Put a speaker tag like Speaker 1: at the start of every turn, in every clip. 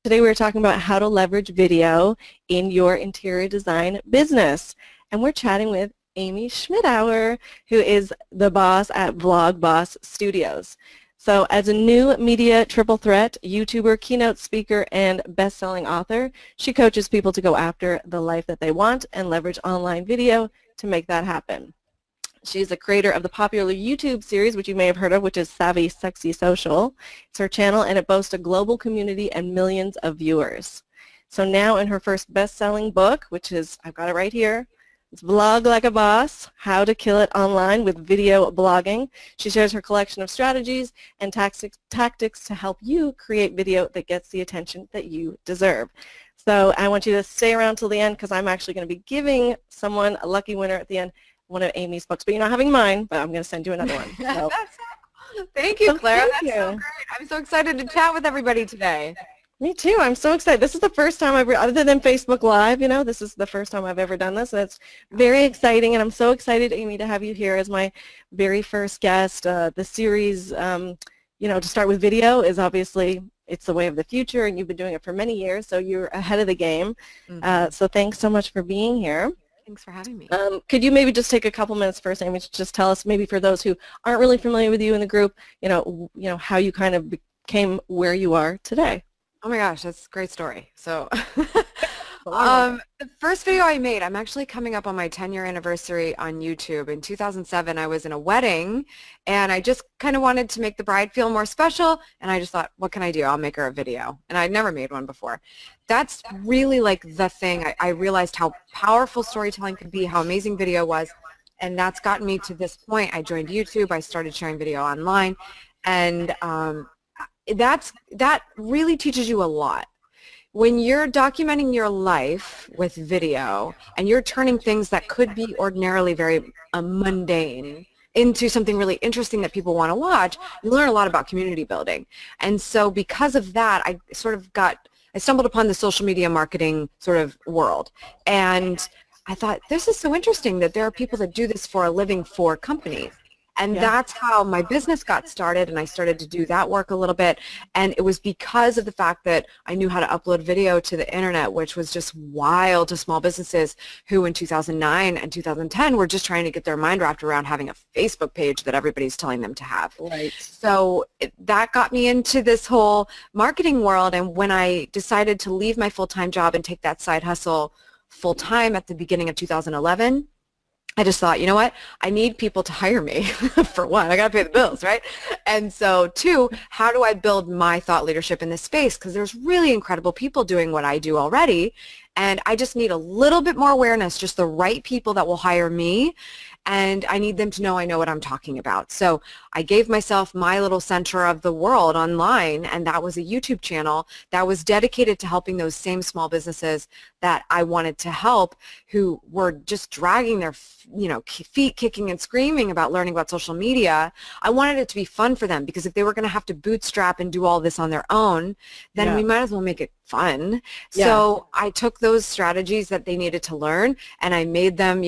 Speaker 1: Today we're talking about how to leverage video in your interior design business. And we're chatting with Amy Schmittauer, who is the boss at Vlog Boss Studios. So as a new media triple threat, YouTuber, keynote speaker, and best-selling author, she coaches people to go after the life that they want and leverage online video to make that happen. She's the creator of the popular YouTube series, which you may have heard of, which is Savvy Sexy Social. It's her channel, and it boasts a global community and millions of viewers. So now in her first best-selling book, which is, I've got it right here, it's Vlog Like a Boss, How to Kill It Online with Video Blogging. She shares her collection of strategies and tactics to help you create video that gets the attention that you deserve. So I want you to stay around till the end because I'm actually going to be giving someone a lucky winner at the end, one of Amy's books, but you're not having mine, but I'm going to send you another one. So.
Speaker 2: Thank you, Clara.
Speaker 1: Thank you.
Speaker 2: So great. I'm so excited to chat with everybody today.
Speaker 1: Me too. I'm so excited. This is the first time other than Facebook Live, this is the first time I've ever done this, and it's very exciting, and I'm so excited, Amy, to have you here as my very first guest. The series, to start with video is obviously, it's the way of the future, and you've been doing it for many years, so you're ahead of the game. So thanks so much for being here.
Speaker 2: Thanks for having me.
Speaker 1: Could you maybe just take a couple minutes first, Amy, to just tell us, maybe for those who aren't really familiar with you in the group, how you kind of became where you are today?
Speaker 2: Oh my gosh, that's a great story. So the first video I made, I'm actually coming up on my 10-year anniversary on YouTube. In 2007, I was in a wedding, and I just kind of wanted to make the bride feel more special, and I just thought, what can I do? I'll make her a video. And I'd never made one before. That's really like the thing. I realized how powerful storytelling could be, how amazing video was, and that's gotten me to this point. I joined YouTube. I started sharing video online, and that really teaches you a lot. When you're documenting your life with video and you're turning things that could be ordinarily very mundane into something really interesting that people want to watch, you learn a lot about community building. And so because of that, I stumbled upon the social media marketing sort of world. And I thought, this is so interesting that there are people that do this for a living for companies. And that's how my business got started, and I started to do that work a little bit. And it was because of the fact that I knew how to upload video to the internet, which was just wild to small businesses who in 2009 and 2010 were just trying to get their mind wrapped around having a Facebook page that everybody's telling them to have.
Speaker 1: Right.
Speaker 2: So that got me into this whole marketing world. And when I decided to leave my full-time job and take that side hustle full-time at the beginning of 2011, I just thought, you know what, I need people to hire me. For one, I got to pay the bills, right? And so two, how do I build my thought leadership in this space? Because there's really incredible people doing what I do already, and I just need a little bit more awareness, just the right people that will hire me, and I need them to know I know what I'm talking about. So I gave myself my little center of the world online, and that was a YouTube channel that was dedicated to helping those same small businesses that I wanted to help, who were just dragging their feet kicking and screaming about learning about social media. I wanted it to be fun for them, because if they were going to have to bootstrap and do all this on their own, then we might as well make it fun. So I took those strategies that they needed to learn, and I made them,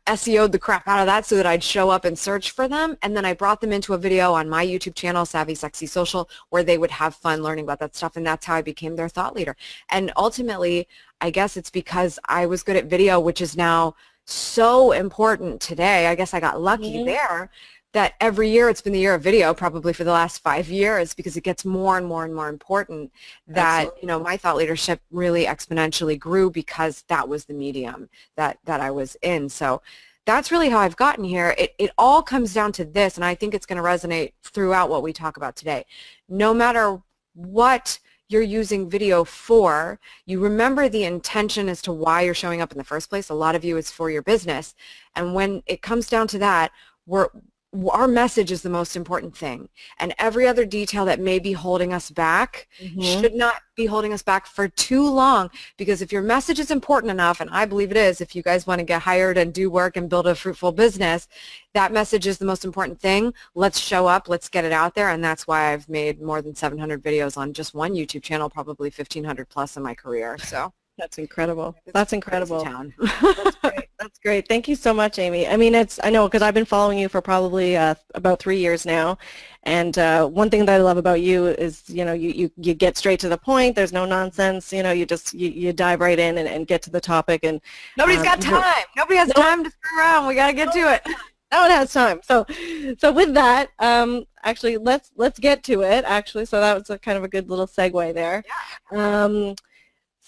Speaker 2: SEO'd the crap out of that so that I'd show up and search for them, and then I brought them into a video on my YouTube channel, Savvy Sexy Social, where they would have fun learning about that stuff, and that's how I became their thought leader. And ultimately, I guess it's because I was good at video, which is now so important today. I guess I got lucky there, that every year it's been the year of video, probably for the last 5 years, because it gets more and more and more important that, my thought leadership really exponentially grew because that was the medium that I was in. So that's really how I've gotten here. It all comes down to this, and I think it's going to resonate throughout what we talk about today. No matter what you're using video for, you remember the intention as to why you're showing up in the first place. A lot of you, it's for your business. And when it comes down to that, our message is the most important thing, and every other detail that may be holding us back should not be holding us back for too long, because if your message is important enough, and I believe it is, if you guys want to get hired and do work and build a fruitful business, that message is the most important thing. Let's show up, let's get it out there, and that's why I've made more than 700 videos on just one YouTube channel, probably 1,500 plus in my career. So
Speaker 1: That's incredible.
Speaker 2: It's
Speaker 1: That's
Speaker 2: a crazy
Speaker 1: incredible.
Speaker 2: town.
Speaker 1: That's great. That's great. Thank you so much, Amy. I mean, I know because I've been following you for probably about 3 years now, and one thing that I love about you is, you get straight to the point. There's no nonsense. You dive right in and get to the topic. And
Speaker 2: Nobody's got time. Nobody has time to screw around. We got to get to it.
Speaker 1: no one has time. So with that, actually, let's get to it. Actually, so that was a kind of a good little segue there.
Speaker 2: Yeah.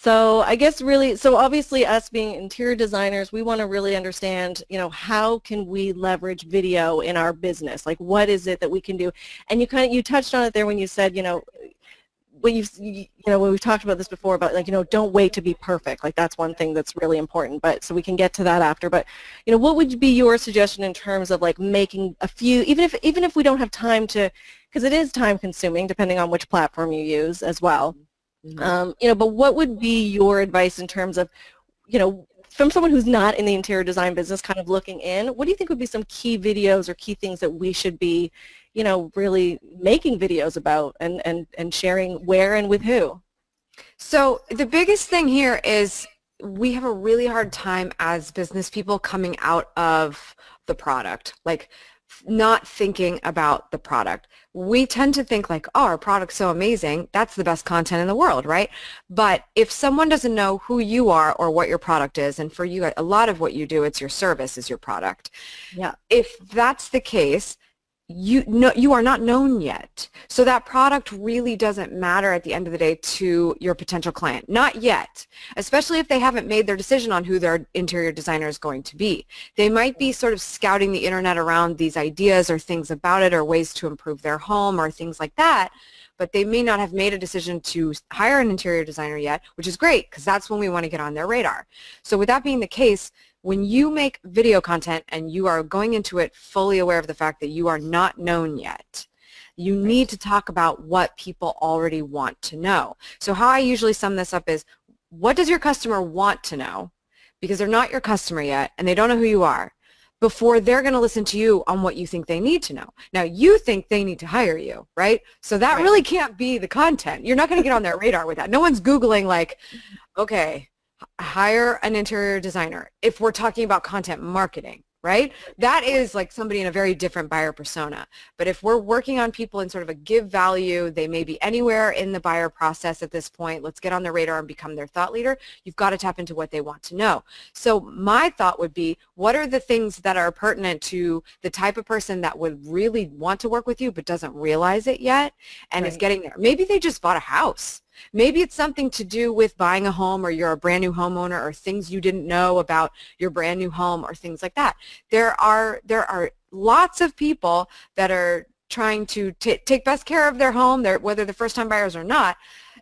Speaker 1: So I guess really, so obviously us being interior designers, we want to really understand, how can we leverage video in our business? Like, what is it that we can do? And you touched on it there when you said, when when we've talked about this before about, like, don't wait to be perfect. Like, that's one thing that's really important. But so we can get to that after. But what would be your suggestion in terms of like making a few, even if we don't have time to, because it is time consuming depending on which platform you use as well.
Speaker 2: Mm-hmm.
Speaker 1: But what would be your advice in terms of, from someone who's not in the interior design business, kind of looking in, what do you think would be some key videos or key things that we should be, really making videos about and sharing where and with who?
Speaker 2: So the biggest thing here is we have a really hard time as business people coming out of the product, like not thinking about the product. We tend to think like, oh, our product's so amazing, that's the best content in the world, right? But if someone doesn't know who you are or what your product is, and for you, a lot of what you do, it's your service is your product.
Speaker 1: Yeah.
Speaker 2: If that's the case, you are not known yet. So that product really doesn't matter at the end of the day to your potential client. Not yet, especially if they haven't made their decision on who their interior designer is going to be. They might be sort of scouting the internet around these ideas or things about it or ways to improve their home or things like that, but they may not have made a decision to hire an interior designer yet, which is great because that's when we want to get on their radar. So with that being the case, when you make video content and you are going into it fully aware of the fact that you are not known yet, you need to talk about what people already want to know. So how I usually sum this up is, what does your customer want to know? Because they're not your customer yet and they don't know who you are, before they're going to listen to you on what you think they need to know. Now, you think they need to hire you, right? So that really can't be the content. You're not going to get on their radar with that. No one's Googling like, okay, hire an interior designer if we're talking about content marketing, right? That is like somebody in a very different buyer persona. But if we're working on people in sort of a give value, they may be anywhere in the buyer process at this point, let's get on their radar and become their thought leader, you've got to tap into what they want to know. So my thought would be, what are the things that are pertinent to the type of person that would really want to work with you but doesn't realize it yet and is getting there? Maybe they just bought a house. Maybe it's something to do with buying a home, or you're a brand new homeowner, or things you didn't know about your brand new home, or things like that. There are lots of people that are trying to take best care of their home, whether they're first-time buyers or not,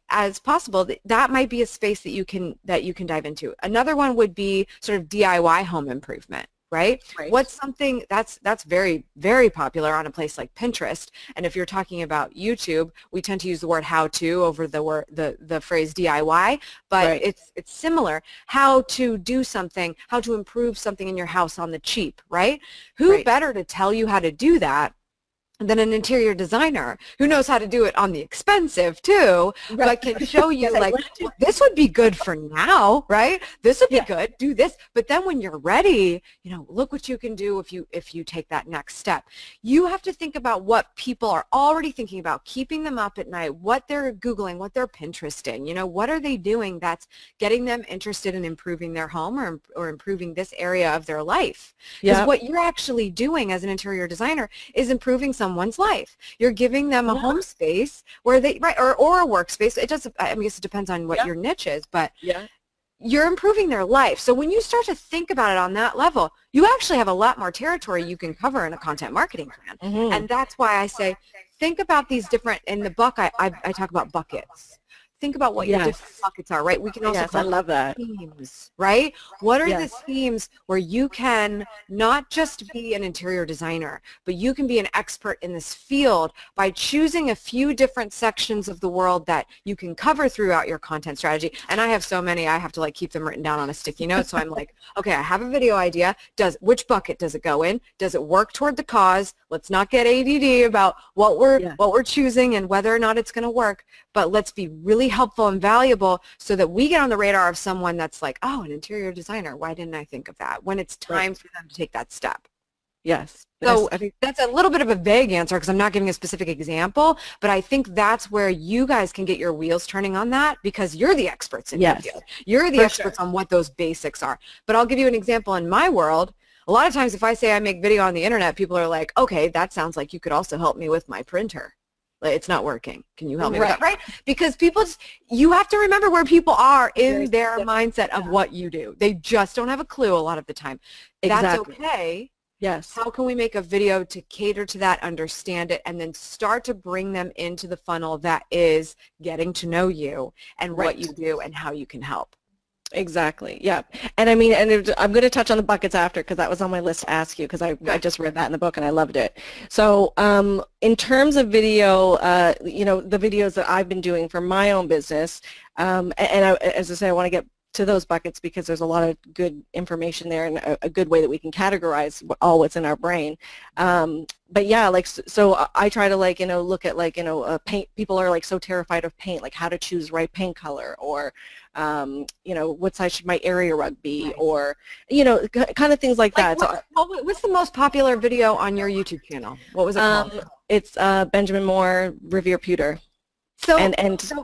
Speaker 2: as possible. That might be a space that you can dive into. Another one would be sort of DIY home improvement. Right? What's something that's very, very popular on a place like Pinterest, and if you're talking about YouTube, we tend to use the word how-to over the phrase DIY, but it's similar. How to do something, how to improve something in your house on the cheap, right? Who better to tell you how to do that than an interior designer who knows how to do it on the expensive too, but can show you like, well, this would be good for now, right? This would be good, do this. But then when you're ready, look what you can do if you take that next step. You have to think about what people are already thinking about, keeping them up at night, what they're Googling, what they're Pinteresting, what are they doing that's getting them interested in improving their home or improving this area of their life. Because what you're actually doing as an interior designer is improving someone's life. You're giving them a home space where they, or a workspace. It doesn't, I guess it depends on what your niche is, but you're improving their life. So when you start to think about it on that level, you actually have a lot more territory you can cover in a content marketing plan. And that's why I say, think about these different, in the book, I talk about buckets. Think about what your different buckets are, right? We can also call
Speaker 1: I love that.
Speaker 2: themes, right? What are the themes where you can not just be an interior designer, but you can be an expert in this field by choosing a few different sections of the world that you can cover throughout your content strategy. And I have so many, I have to like keep them written down on a sticky note. So I'm like, okay, I have a video idea. Which bucket does it go in? Does it work toward the cause? Let's not get ADD about what we're choosing and whether or not it's going to work. but let's be really helpful and valuable so that we get on the radar of someone that's like, oh, an interior designer, why didn't I think of that? When it's time for them to take that step.
Speaker 1: Yes.
Speaker 2: So
Speaker 1: I think
Speaker 2: that's a little bit of a vague answer because I'm not giving a specific example, but I think that's where you guys can get your wheels turning on that because you're the experts in your field. You're the experts on what those basics are. But I'll give you an example in my world. A lot of times if I say I make video on the internet, people are like, okay, that sounds like you could also help me with my printer. Like, it's not working. Can you help me with that? Right? Because people just, you have to remember where people are in their mindset of what you do. They just don't have a clue a lot of the time. That's okay.
Speaker 1: Yes.
Speaker 2: How can we make a video to cater to that, understand it, and then start to bring them into the funnel that is getting to know you and what you do and how you can help?
Speaker 1: Exactly. Yeah. And I mean, and I'm going to touch on the buckets after because that was on my list to ask you because I just read that in the book and I loved it. So in terms of video, you know, the videos that I've been doing for my own business, and as I say, I want to get to those buckets because there's a lot of good information there and a good way that we can categorize all what's in our brain. But yeah, like, so I try to, like, you know, look at, like, you know, paint. People are like so terrified of paint, like how to choose right paint color, or you know, what size should my area rug be, or, you know, kind of things like that.
Speaker 2: What's the most popular video on your YouTube channel? What was it called?
Speaker 1: It's Benjamin Moore Revere Pewter.
Speaker 2: So,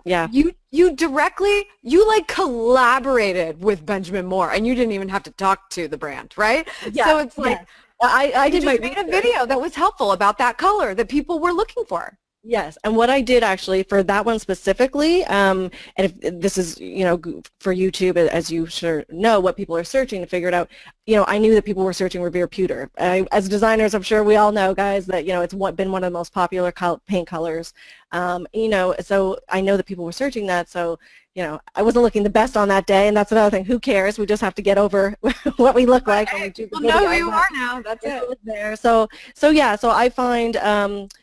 Speaker 1: yeah,
Speaker 2: you directly, you like collaborated with Benjamin Moore, and you didn't even have to talk to the brand, right?
Speaker 1: Yeah.
Speaker 2: So it's like,
Speaker 1: I did
Speaker 2: made a video that was helpful about that color that people were looking for.
Speaker 1: Yes, and what I did actually for that one specifically, and if this is, you know, for YouTube, as you sure know, what people are searching to figure it out, you know, I knew that people were searching Revere Pewter. As designers, I'm sure we all know, guys, that, you know, it's been one of the most popular paint colors. You know, so I know that people were searching that, so, you know, I wasn't looking the best on that day, and that's another thing. Who cares? We just have to get over what we look like when we do the video.
Speaker 2: We'll know who you are now. That's it.
Speaker 1: There. So yeah. So I find.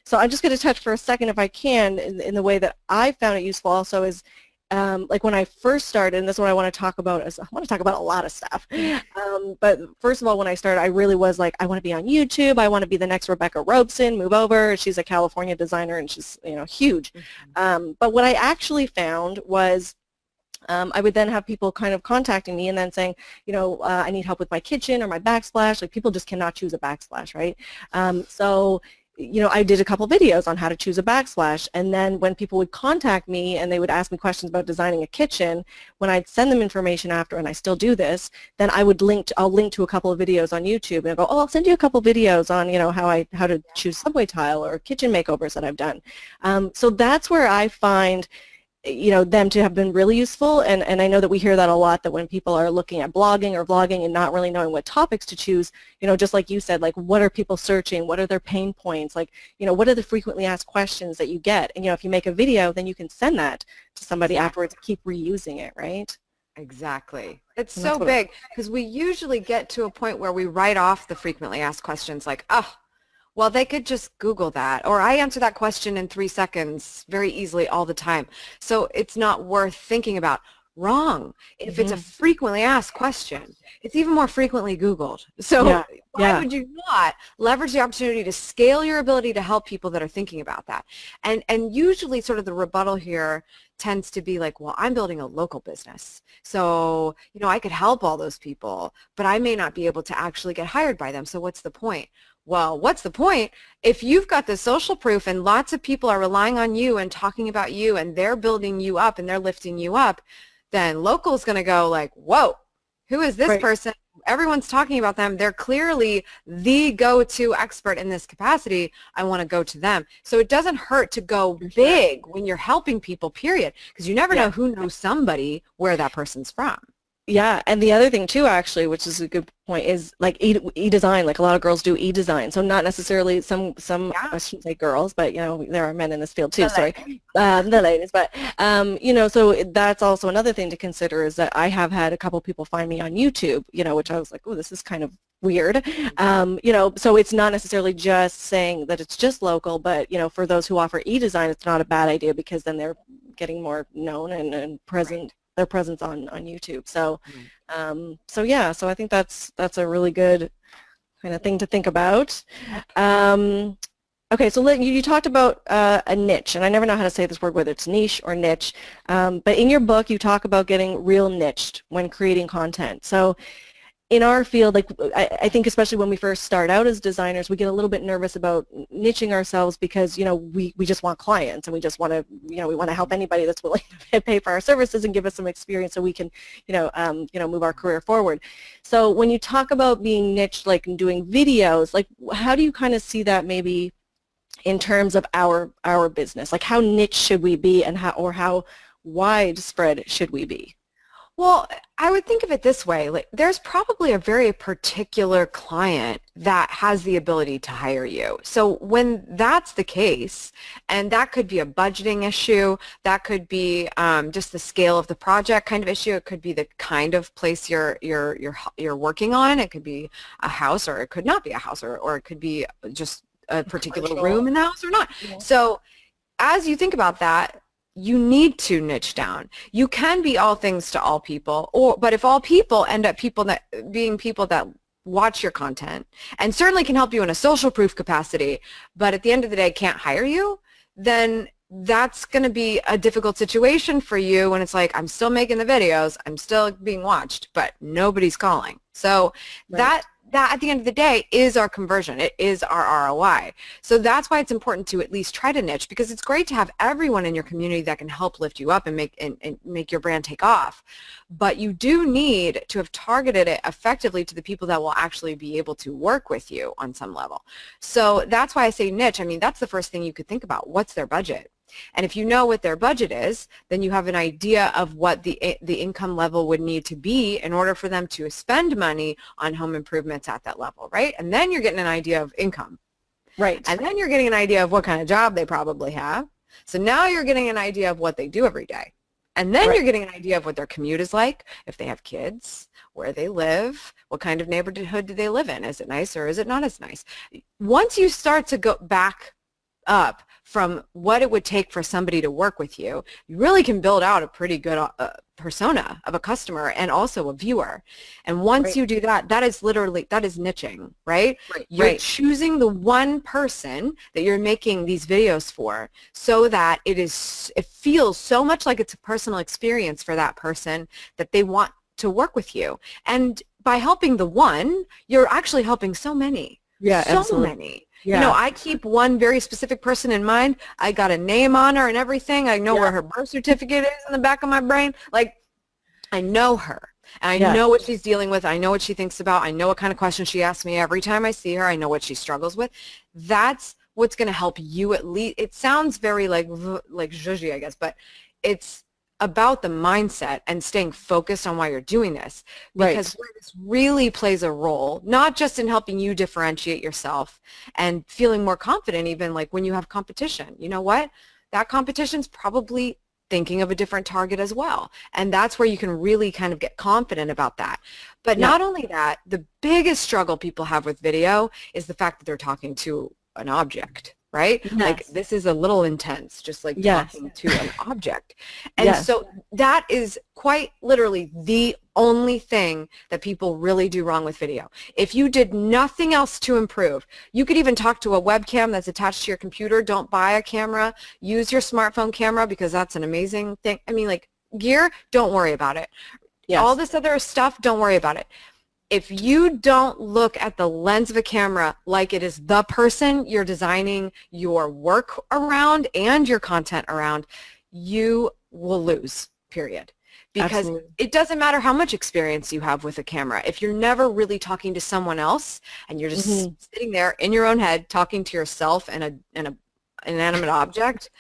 Speaker 1: So I'm just going to touch for a second, if I can, in the way that I found it useful. Also, is like when I first started, and this is what I want to talk about. I want to talk about a lot of stuff. But first of all, when I started, I really was like, I want to be on YouTube. I want to be the next Rebecca Robeson. Move over. She's a California designer, and she's, you know, huge. But what I actually found was, I would then have people kind of contacting me and then saying, you know, I need help with my kitchen or my backsplash. Like, people just cannot choose a backsplash, right? So, you know, I did a couple videos on how to choose a backsplash, and then when people would contact me and they would ask me questions about designing a kitchen, when I'd send them information after, and I still do this, then I would I'll link to a couple of videos on YouTube, and I'll go, oh, I'll send you a couple videos on, you know, how to choose subway tile or kitchen makeovers that I've done. So that's where I find, you know, them to have been really useful, and I know that we hear that a lot, that when people are looking at blogging or vlogging and not really knowing what topics to choose, you know, just like you said, like, what are people searching, what are their pain points, like, you know, what are the frequently asked questions that you get, and, you know, if you make a video, then you can send that to somebody afterwards, keep reusing it, right?
Speaker 2: Exactly. It's so big because we usually get to a point where we write off the frequently asked questions like, oh, well, they could just Google that, or I answer that question in 3 seconds very easily all the time. So it's not worth thinking about. Wrong. If it's a frequently asked question, it's even more frequently Googled. So why would you not leverage the opportunity to scale your ability to help people that are thinking about that? And usually sort of the rebuttal here tends to be like, well, I'm building a local business. So, you know, I could help all those people, but I may not be able to actually get hired by them. So what's the point? Well, what's the point if you've got the social proof and lots of people are relying on you and talking about you and they're building you up and they're lifting you up, then local's going to go like, whoa, who is this person? Everyone's talking about them. They're clearly the go-to expert in this capacity. I want to go to them. So it doesn't hurt to go big when you're helping people, period, because you never know who knows somebody where that person's from.
Speaker 1: Yeah, and the other thing too, actually, which is a good point, is like e-design. Like, a lot of girls do e-design, so not necessarily some I shouldn't say girls, but, you know, there are men in this field too. The ladies, but you know, so that's also another thing to consider, is that I have had a couple people find me on YouTube, you know, which I was like, oh, this is kind of weird. You know, so it's not necessarily just saying that it's just local, but, you know, for those who offer e-design, it's not a bad idea, because then they're getting more known and present. Their presence on YouTube. So so yeah, so I think that's a really good kind of thing to think about. Okay, so you talked about a niche, and I never know how to say this word, whether it's niche or niche, but in your book you talk about getting real niched when creating content. So in our field, like I think especially when we first start out as designers, we get a little bit nervous about niching ourselves because, you know, we just want clients and we just want to, you know, we want to help anybody that's willing to pay for our services and give us some experience so we can, move our career forward. So when you talk about being niched, like doing videos, like how do you kind of see that maybe in terms of our business? Like how niche should we be and how widespread should we be?
Speaker 2: Well, I would think of it this way, like there's probably a very particular client that has the ability to hire you. So when that's the case, and that could be a budgeting issue, that could be just the scale of the project kind of issue, it could be the kind of place you're working on, it could be a house or it could not be a house or it could be just a particular room in the house or not. Yeah. So as you think about that, you need to niche down. You can be all things to all people, but if all people end up being people that watch your content and certainly can help you in a social proof capacity, but at the end of the day can't hire you, then that's going to be a difficult situation for you when it's like, I'm still making the videos, I'm still being watched, but nobody's calling. So right. That at the end of the day is our conversion. It is our ROI. So that's why it's important to at least try to niche, because it's great to have everyone in your community that can help lift you up and make your brand take off. But you do need to have targeted it effectively to the people that will actually be able to work with you on some level. So that's why I say niche. I mean, that's the first thing you could think about. What's their budget? And if you know what their budget is, then you have an idea of what the income level would need to be in order for them to spend money on home improvements at that level, right? And then you're getting an idea of income.
Speaker 1: Right.
Speaker 2: And then you're getting an idea of what kind of job they probably have. So now you're getting an idea of what they do every day. And then you're getting an idea of what their commute is like, if they have kids, where they live, what kind of neighborhood do they live in? Is it nice or is it not as nice? Once you start to go back up from what it would take for somebody to work with you, you really can build out a pretty good persona of a customer and also a viewer. And once you do that, that is niching, right? You're choosing the one person that you're making these videos for so that it feels so much like it's a personal experience for that person that they want to work with you. And by helping the one, you're actually helping so many.
Speaker 1: Yeah,
Speaker 2: so
Speaker 1: absolutely.
Speaker 2: many. Yeah. You know, I keep one very specific person in mind. I got a name on her and everything. I know where her birth certificate is in the back of my brain. Like, I know her. And I know what she's dealing with. I know what she thinks about. I know what kind of questions she asks me every time I see her. I know what she struggles with. That's what's going to help you at least. It sounds very like zhuzhy, I guess, but it's about the mindset and staying focused on why you're doing this, because where this really plays a role, not just in helping you differentiate yourself and feeling more confident, even like when you have competition. You know what? That competition's probably thinking of a different target as well, and that's where you can really kind of get confident about that. But not only that, the biggest struggle people have with video is the fact that they're talking to an object. Right? Yes. Like this is a little intense, just like talking to an object. And so that is quite literally the only thing that people really do wrong with video. If you did nothing else to improve, you could even talk to a webcam that's attached to your computer. Don't buy a camera. Use your smartphone camera because that's an amazing thing. I mean, like gear, don't worry about it. Yes. All this other stuff, don't worry about it. If you don't look at the lens of a camera like it is the person you're designing your work around and your content around, you will lose, period. Because it doesn't matter how much experience you have with a camera. If you're never really talking to someone else and you're just sitting there in your own head talking to yourself and an inanimate object,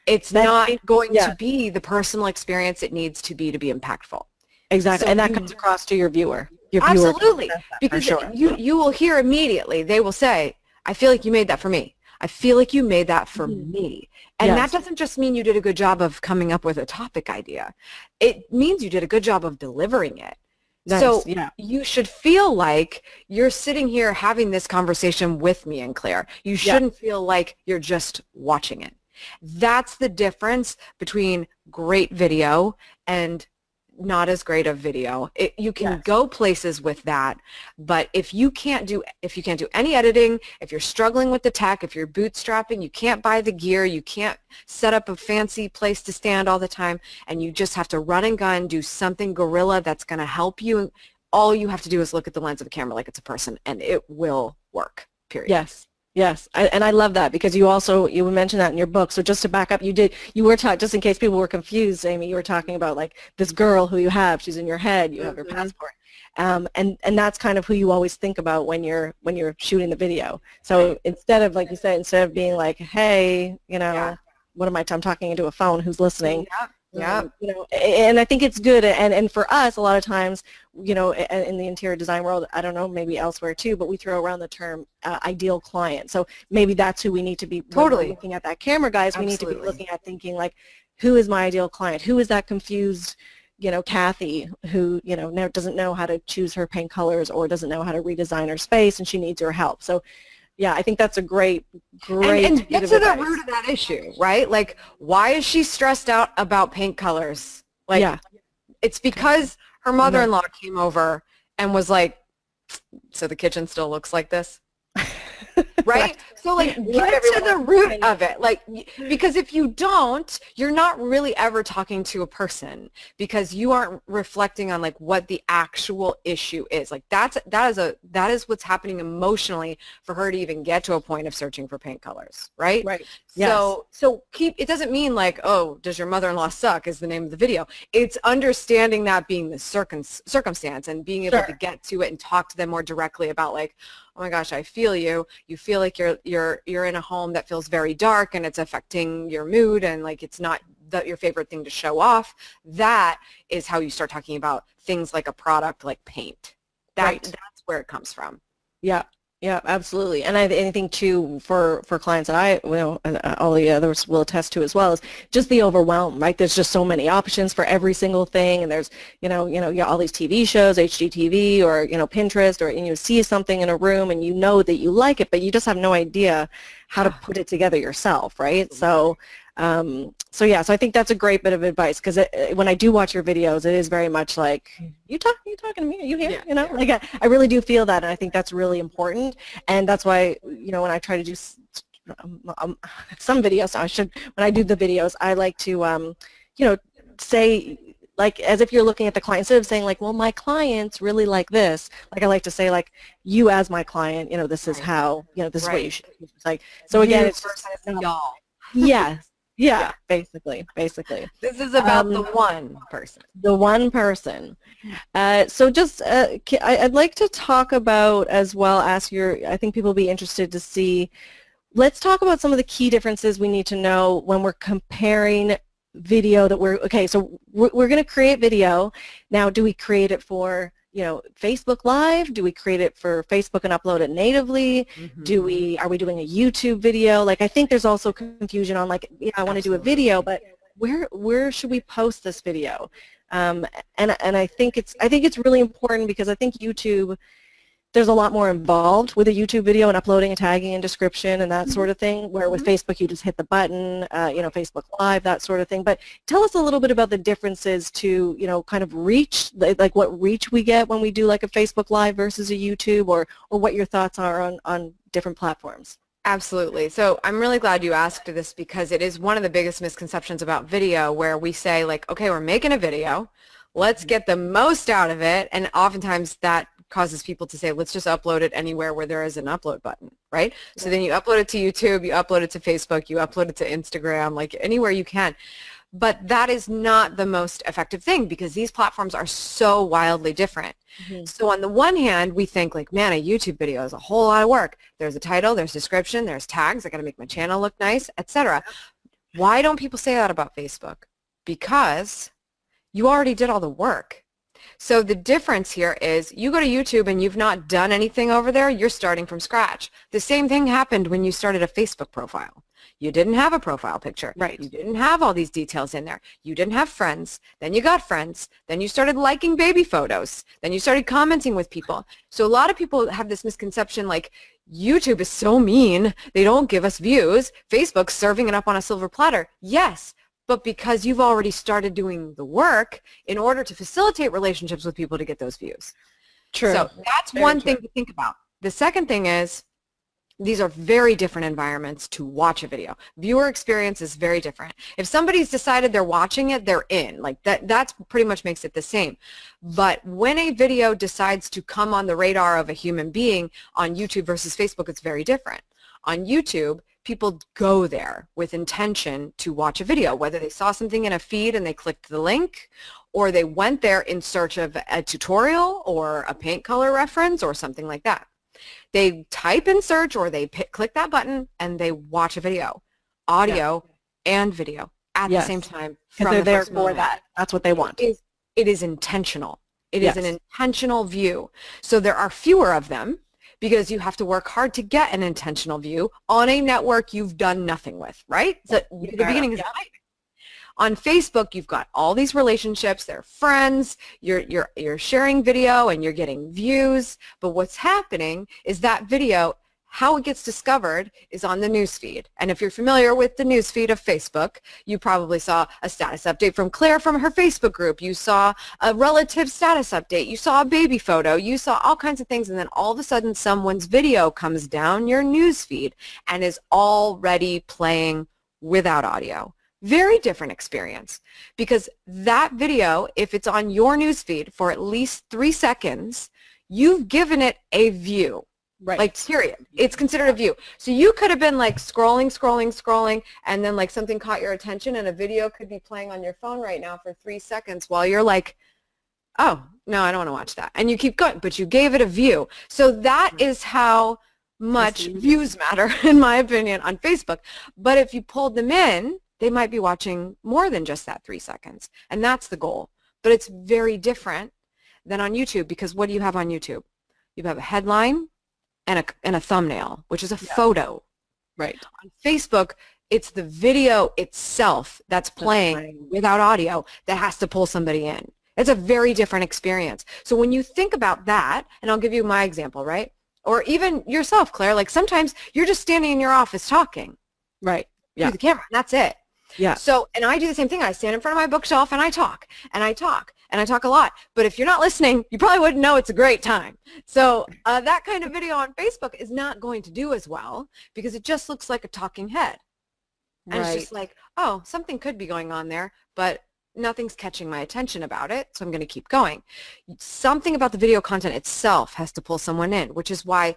Speaker 2: it's not going to be the personal experience it needs to be impactful.
Speaker 1: Exactly, so and that comes across to your viewer.
Speaker 2: Absolutely, because you will hear immediately, they will say, I feel like you made that for me. I feel like you made that for me. And that doesn't just mean you did a good job of coming up with a topic idea. It means you did a good job of delivering it. Nice. So you should feel like you're sitting here having this conversation with me and Claire. You shouldn't feel like you're just watching it. That's the difference between great video and not as great of video. You can
Speaker 1: Yes.
Speaker 2: go places with that, but if you can't do any editing, if you're struggling with the tech, if you're bootstrapping, you can't buy the gear, you can't set up a fancy place to stand all the time, and you just have to run and gun, do something guerrilla that's going to help you. All you have to do is look at the lens of a camera like it's a person, and it will work, period.
Speaker 1: Yes. Yes, and I love that because you mentioned that in your book. So just to back up, you were talking, just in case people were confused, Amy, you were talking about like this girl who you have, she's in your head, you have her passport, and that's kind of who you always think about when you're shooting the video. So instead of, like you said, instead of being like, hey, what am I'm talking into a phone, who's listening?
Speaker 2: Yeah.
Speaker 1: And I think it's good, and for us, a lot of times, in the interior design world, I don't know, maybe elsewhere too, but we throw around the term ideal client. So maybe that's who we need to be
Speaker 2: totally
Speaker 1: looking at that camera, guys.
Speaker 2: Absolutely.
Speaker 1: We need to be looking at thinking like, who is my ideal client? Who is that confused, Kathy, who, doesn't know how to choose her paint colors or doesn't know how to redesign her space, and she needs your help. So yeah, I think that's a great
Speaker 2: and get to
Speaker 1: advice.
Speaker 2: the root of that issue, right? Like, why is she stressed out about paint colors? Like,
Speaker 1: yeah.
Speaker 2: It's because her mother-in-law came over and was like, so the kitchen still looks like this? Right? So, like, get to the root of it. Like, because if you don't, you're not really ever talking to a person because you aren't reflecting on, like, what the actual issue is. Like, that is what's happening emotionally for her to even get to a point of searching for paint colors, right?
Speaker 1: Right. Yes.
Speaker 2: So it doesn't mean like, oh, does your mother-in-law suck is the name of the video. It's understanding that being the circumstance and being able to get to it and talk to them more directly about like, oh my gosh, I feel you. You feel like you're in a home that feels very dark and it's affecting your mood and like it's not your favorite thing to show off. That is how you start talking about things like a product like paint. That's where it comes from.
Speaker 1: Yeah. Yeah, absolutely. And I think too for clients that all the others will attest to as well is just the overwhelm, right? There's just so many options for every single thing, and there's all these TV shows, HGTV or Pinterest, or you see something in a room and you know that you like it, but you just have no idea how to put it together yourself, right? So so I think that's a great bit of advice because when I do watch your videos, it is very much like, you talking to me? Are you here? Like I really do feel that, and I think that's really important, and that's why when I try to do some videos, when I do the videos, I like to say, like, as if you're looking at the client, instead of saying like, well, my clients really like this, like I like to say like, you as my client, this is how, this is what you should, like, so again, it's just
Speaker 2: y'all.
Speaker 1: Yeah, basically.
Speaker 2: This is about the one person.
Speaker 1: The one person. So just, I'd like to talk about as well, I think people will be interested to see, let's talk about some of the key differences we need to know when we're comparing video so we're going to create video. Now, do we create it for Facebook Live? Do we create it for Facebook and upload it natively? Are we doing a YouTube video? Like, I think there's also confusion on like, I want to do a video, but where should we post this video? And I think it's really important because I think YouTube, there's a lot more involved with a YouTube video and uploading and tagging and description and that sort of thing, where with Facebook you just hit the button, Facebook Live, that sort of thing. But tell us a little bit about the differences to, kind of reach, like what reach we get when we do like a Facebook Live versus a YouTube, or what your thoughts are on different platforms.
Speaker 2: Absolutely. So I'm really glad you asked this because it is one of the biggest misconceptions about video, where we say like, okay, we're making a video, let's get the most out of it, and oftentimes that causes people to say, let's just upload it anywhere where there is an upload button, right? So then you upload it to YouTube, you upload it to Facebook, you upload it to Instagram, like anywhere you can. But that is not the most effective thing because these platforms are so wildly different. So on the one hand, we think like, man, a YouTube video is a whole lot of work. There's a title, there's description, there's tags, I got to make my channel look nice, etc. Why don't people say that about Facebook? Because you already did all the work. So the difference here is you go to YouTube and you've not done anything over there, you're starting from scratch. The same thing happened when you started a Facebook profile. You didn't have a profile picture.
Speaker 1: Right.
Speaker 2: You didn't have all these details in there. You didn't have friends. Then you got friends. Then you started liking baby photos. Then you started commenting with people. So a lot of people have this misconception like, YouTube is so mean. They don't give us views. Facebook's serving it up on a silver platter. Yes, but because you've already started doing the work in order to facilitate relationships with people to get those views.
Speaker 1: True.
Speaker 2: So that's one thing to think about. The second thing is, these are very different environments to watch a video. Viewer experience is very different. If somebody's decided they're watching it, they're in. Like that's pretty much makes it the same. But when a video decides to come on the radar of a human being on YouTube versus Facebook, it's very different. On YouTube, people go there with intention to watch a video, whether they saw something in a feed and they clicked the link, or they went there in search of a tutorial or a paint color reference or something like that. They type in search or they click that button and they watch a video, audio and video at the same time.
Speaker 1: Because they're there for that. That's what they want.
Speaker 2: It is intentional. It is an intentional view. So there are fewer of them, because you have to work hard to get an intentional view on a network you've done nothing with, right? So the beginning is exciting. On Facebook, you've got all these relationships, they're friends, you're sharing video and you're getting views, but what's happening is that video, how it gets discovered is on the newsfeed. And if you're familiar with the newsfeed of Facebook, you probably saw a status update from Claire from her Facebook group. You saw a relative status update. You saw a baby photo. You saw all kinds of things. And then all of a sudden, someone's video comes down your newsfeed and is already playing without audio. Very different experience, because that video, if it's on your newsfeed for at least 3 seconds, you've given it a view.
Speaker 1: Right.
Speaker 2: Like, period. It's considered a view. So you could have been like scrolling, and then like something caught your attention and a video could be playing on your phone right now for 3 seconds while you're like, oh, no, I don't want to watch that. And you keep going, but you gave it a view. So that is how much views matter, in my opinion, on Facebook. But if you pulled them in, they might be watching more than just that 3 seconds. And that's the goal. But it's very different than on YouTube, because what do you have on YouTube? You have a headline and a thumbnail, which is a photo.
Speaker 1: Right.
Speaker 2: On Facebook, it's the video itself that's playing without audio that has to pull somebody in. It's a very different experience. So when you think about that, and I'll give you my example, right? Or even yourself, Claire, like sometimes you're just standing in your office talking.
Speaker 1: Right.
Speaker 2: Through the camera, and that's it.
Speaker 1: Yeah.
Speaker 2: So, and I do the same thing. I stand in front of my bookshelf and I talk, and I talk, and I talk a lot. But if you're not listening, you probably wouldn't know it's a great time. So that kind of video on Facebook is not going to do as well, because it just looks like a talking head. And it's just like, oh, something could be going on there, but nothing's catching my attention about it, so I'm going to keep going. Something about the video content itself has to pull someone in, which is why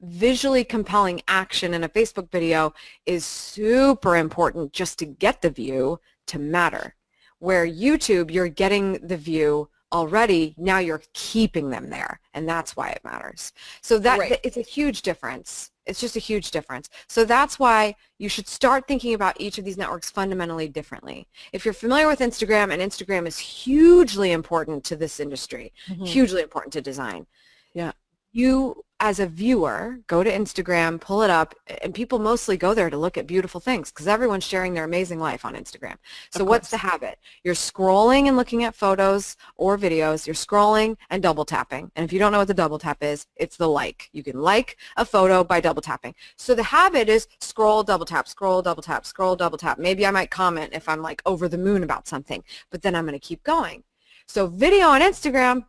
Speaker 2: visually compelling action in a Facebook video is super important just to get the view to matter. Where YouTube, you're getting the view already, now you're keeping them there, and that's why it matters. So that it's a huge difference. It's just a huge difference. So that's why you should start thinking about each of these networks fundamentally differently. If you're familiar with Instagram, and Instagram is hugely important to this industry, hugely important to design. Yeah. You, as a viewer, go to Instagram, pull it up, and people mostly go there to look at beautiful things because everyone's sharing their amazing life on Instagram. So what's the habit? You're scrolling and looking at photos or videos. You're scrolling and double tapping. And if you don't know what the double tap is, it's the like. You can like a photo by double tapping. So the habit is scroll, double tap, scroll, double tap, scroll, double tap. Maybe I might comment if I'm like over the moon about something, but then I'm going to keep going. So video on Instagram,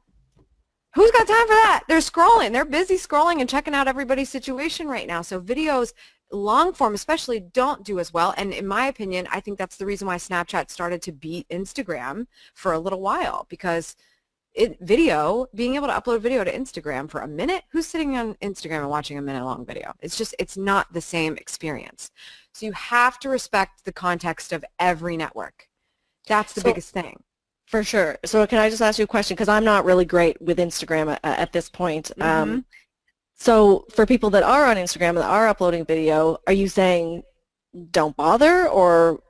Speaker 2: who's got time for that? They're scrolling. They're busy scrolling and checking out everybody's situation right now. So videos, long form especially, don't do as well. And in my opinion, I think that's the reason why Snapchat started to beat Instagram for a little while, because being able to upload video to Instagram for a minute, who's sitting on Instagram and watching a minute-long video? It's not the same experience. So you have to respect the context of every network. That's the biggest thing.
Speaker 1: For sure. So can I just ask you a question? Because I'm not really great with Instagram at this point. So for people that are on Instagram that are uploading video, are you saying don't bother, or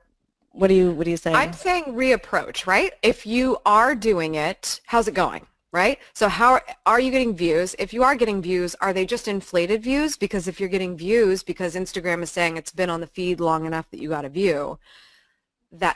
Speaker 1: what are you saying?
Speaker 2: I'm saying reapproach, right? If you are doing it, how's it going, right? So how are you getting views? If you are getting views, are they just inflated views? Because if you're getting views because Instagram is saying it's been on the feed long enough that you got a view,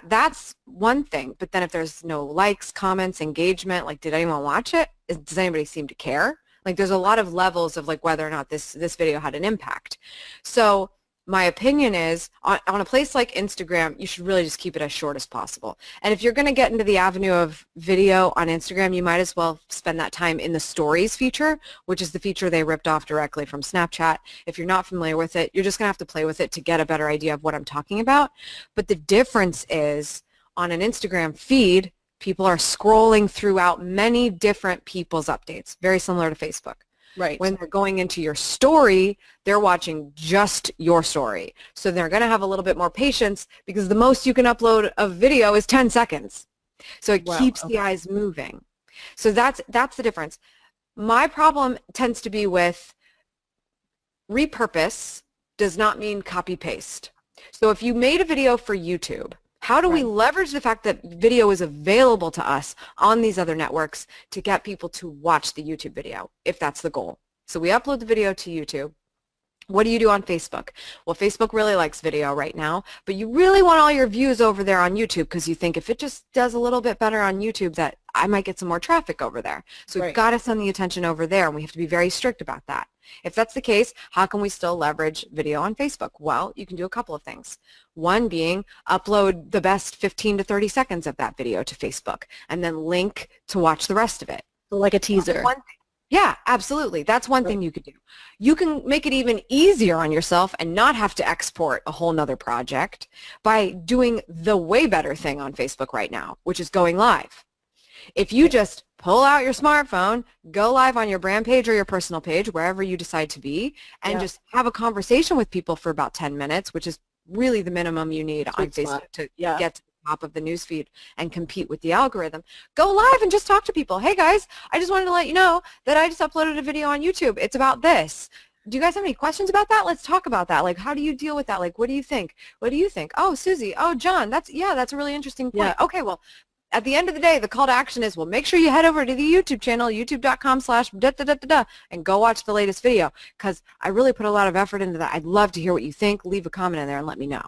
Speaker 2: that's one thing. But then if there's no likes, comments, engagement, like did anyone watch it? Does anybody seem to care? Like there's a lot of levels of like whether or not this video had an impact. So my opinion is on a place like Instagram, you should really just keep it as short as possible. And if you're going to get into the avenue of video on Instagram, you might as well spend that time in the stories feature, which is the feature they ripped off directly from Snapchat. If you're not familiar with it, you're just going to have to play with it to get a better idea of what I'm talking about. But the difference is on an Instagram feed, people are scrolling throughout many different people's updates, very similar to Facebook.
Speaker 1: Right.
Speaker 2: When they're going into your story, they're watching just your story. So they're going to have a little bit more patience because the most you can upload of video is 10 seconds. So it keeps the eyes moving. So that's the difference. My problem tends to be with repurpose does not mean copy paste. So if you made a video for YouTube, how do we leverage the fact that video is available to us on these other networks to get people to watch the YouTube video, if that's the goal? So we upload the video to YouTube. What do you do on Facebook? Well, Facebook really likes video right now, but you really want all your views over there on YouTube because you think if it just does a little bit better on YouTube that I might get some more traffic over there. So we've got to send the attention over there, and we have to be very strict about that. If that's the case, how can we still leverage video on Facebook? Well, you can do a couple of things. One being upload the best 15 to 30 seconds of that video to Facebook and then link to watch the rest of it.
Speaker 1: So like a teaser.
Speaker 2: Yeah, absolutely. That's one thing you could do. You can make it even easier on yourself and not have to export a whole nother project by doing the way better thing on Facebook right now, which is going live. If you just pull out your smartphone, go live on your brand page or your personal page, wherever you decide to be, and just have a conversation with people for about 10 minutes, which is really the minimum you need on Facebook to get to the top of the newsfeed and compete with the algorithm. Go live and just talk to people. Hey guys, I just wanted to let you know that I just uploaded a video on YouTube. It's about this. Do you guys have any questions about that? Let's talk about that. Like, how do you deal with that? Like, what do you think? What do you think? Oh, Susie. Oh, John. That's a really interesting point. Okay, well, at the end of the day, the call to action is, well, make sure you head over to the YouTube channel, youtube.com/da-da-da-da-da, and go watch the latest video because I really put a lot of effort into that. I'd love to hear what you think. Leave a comment in there and let me know.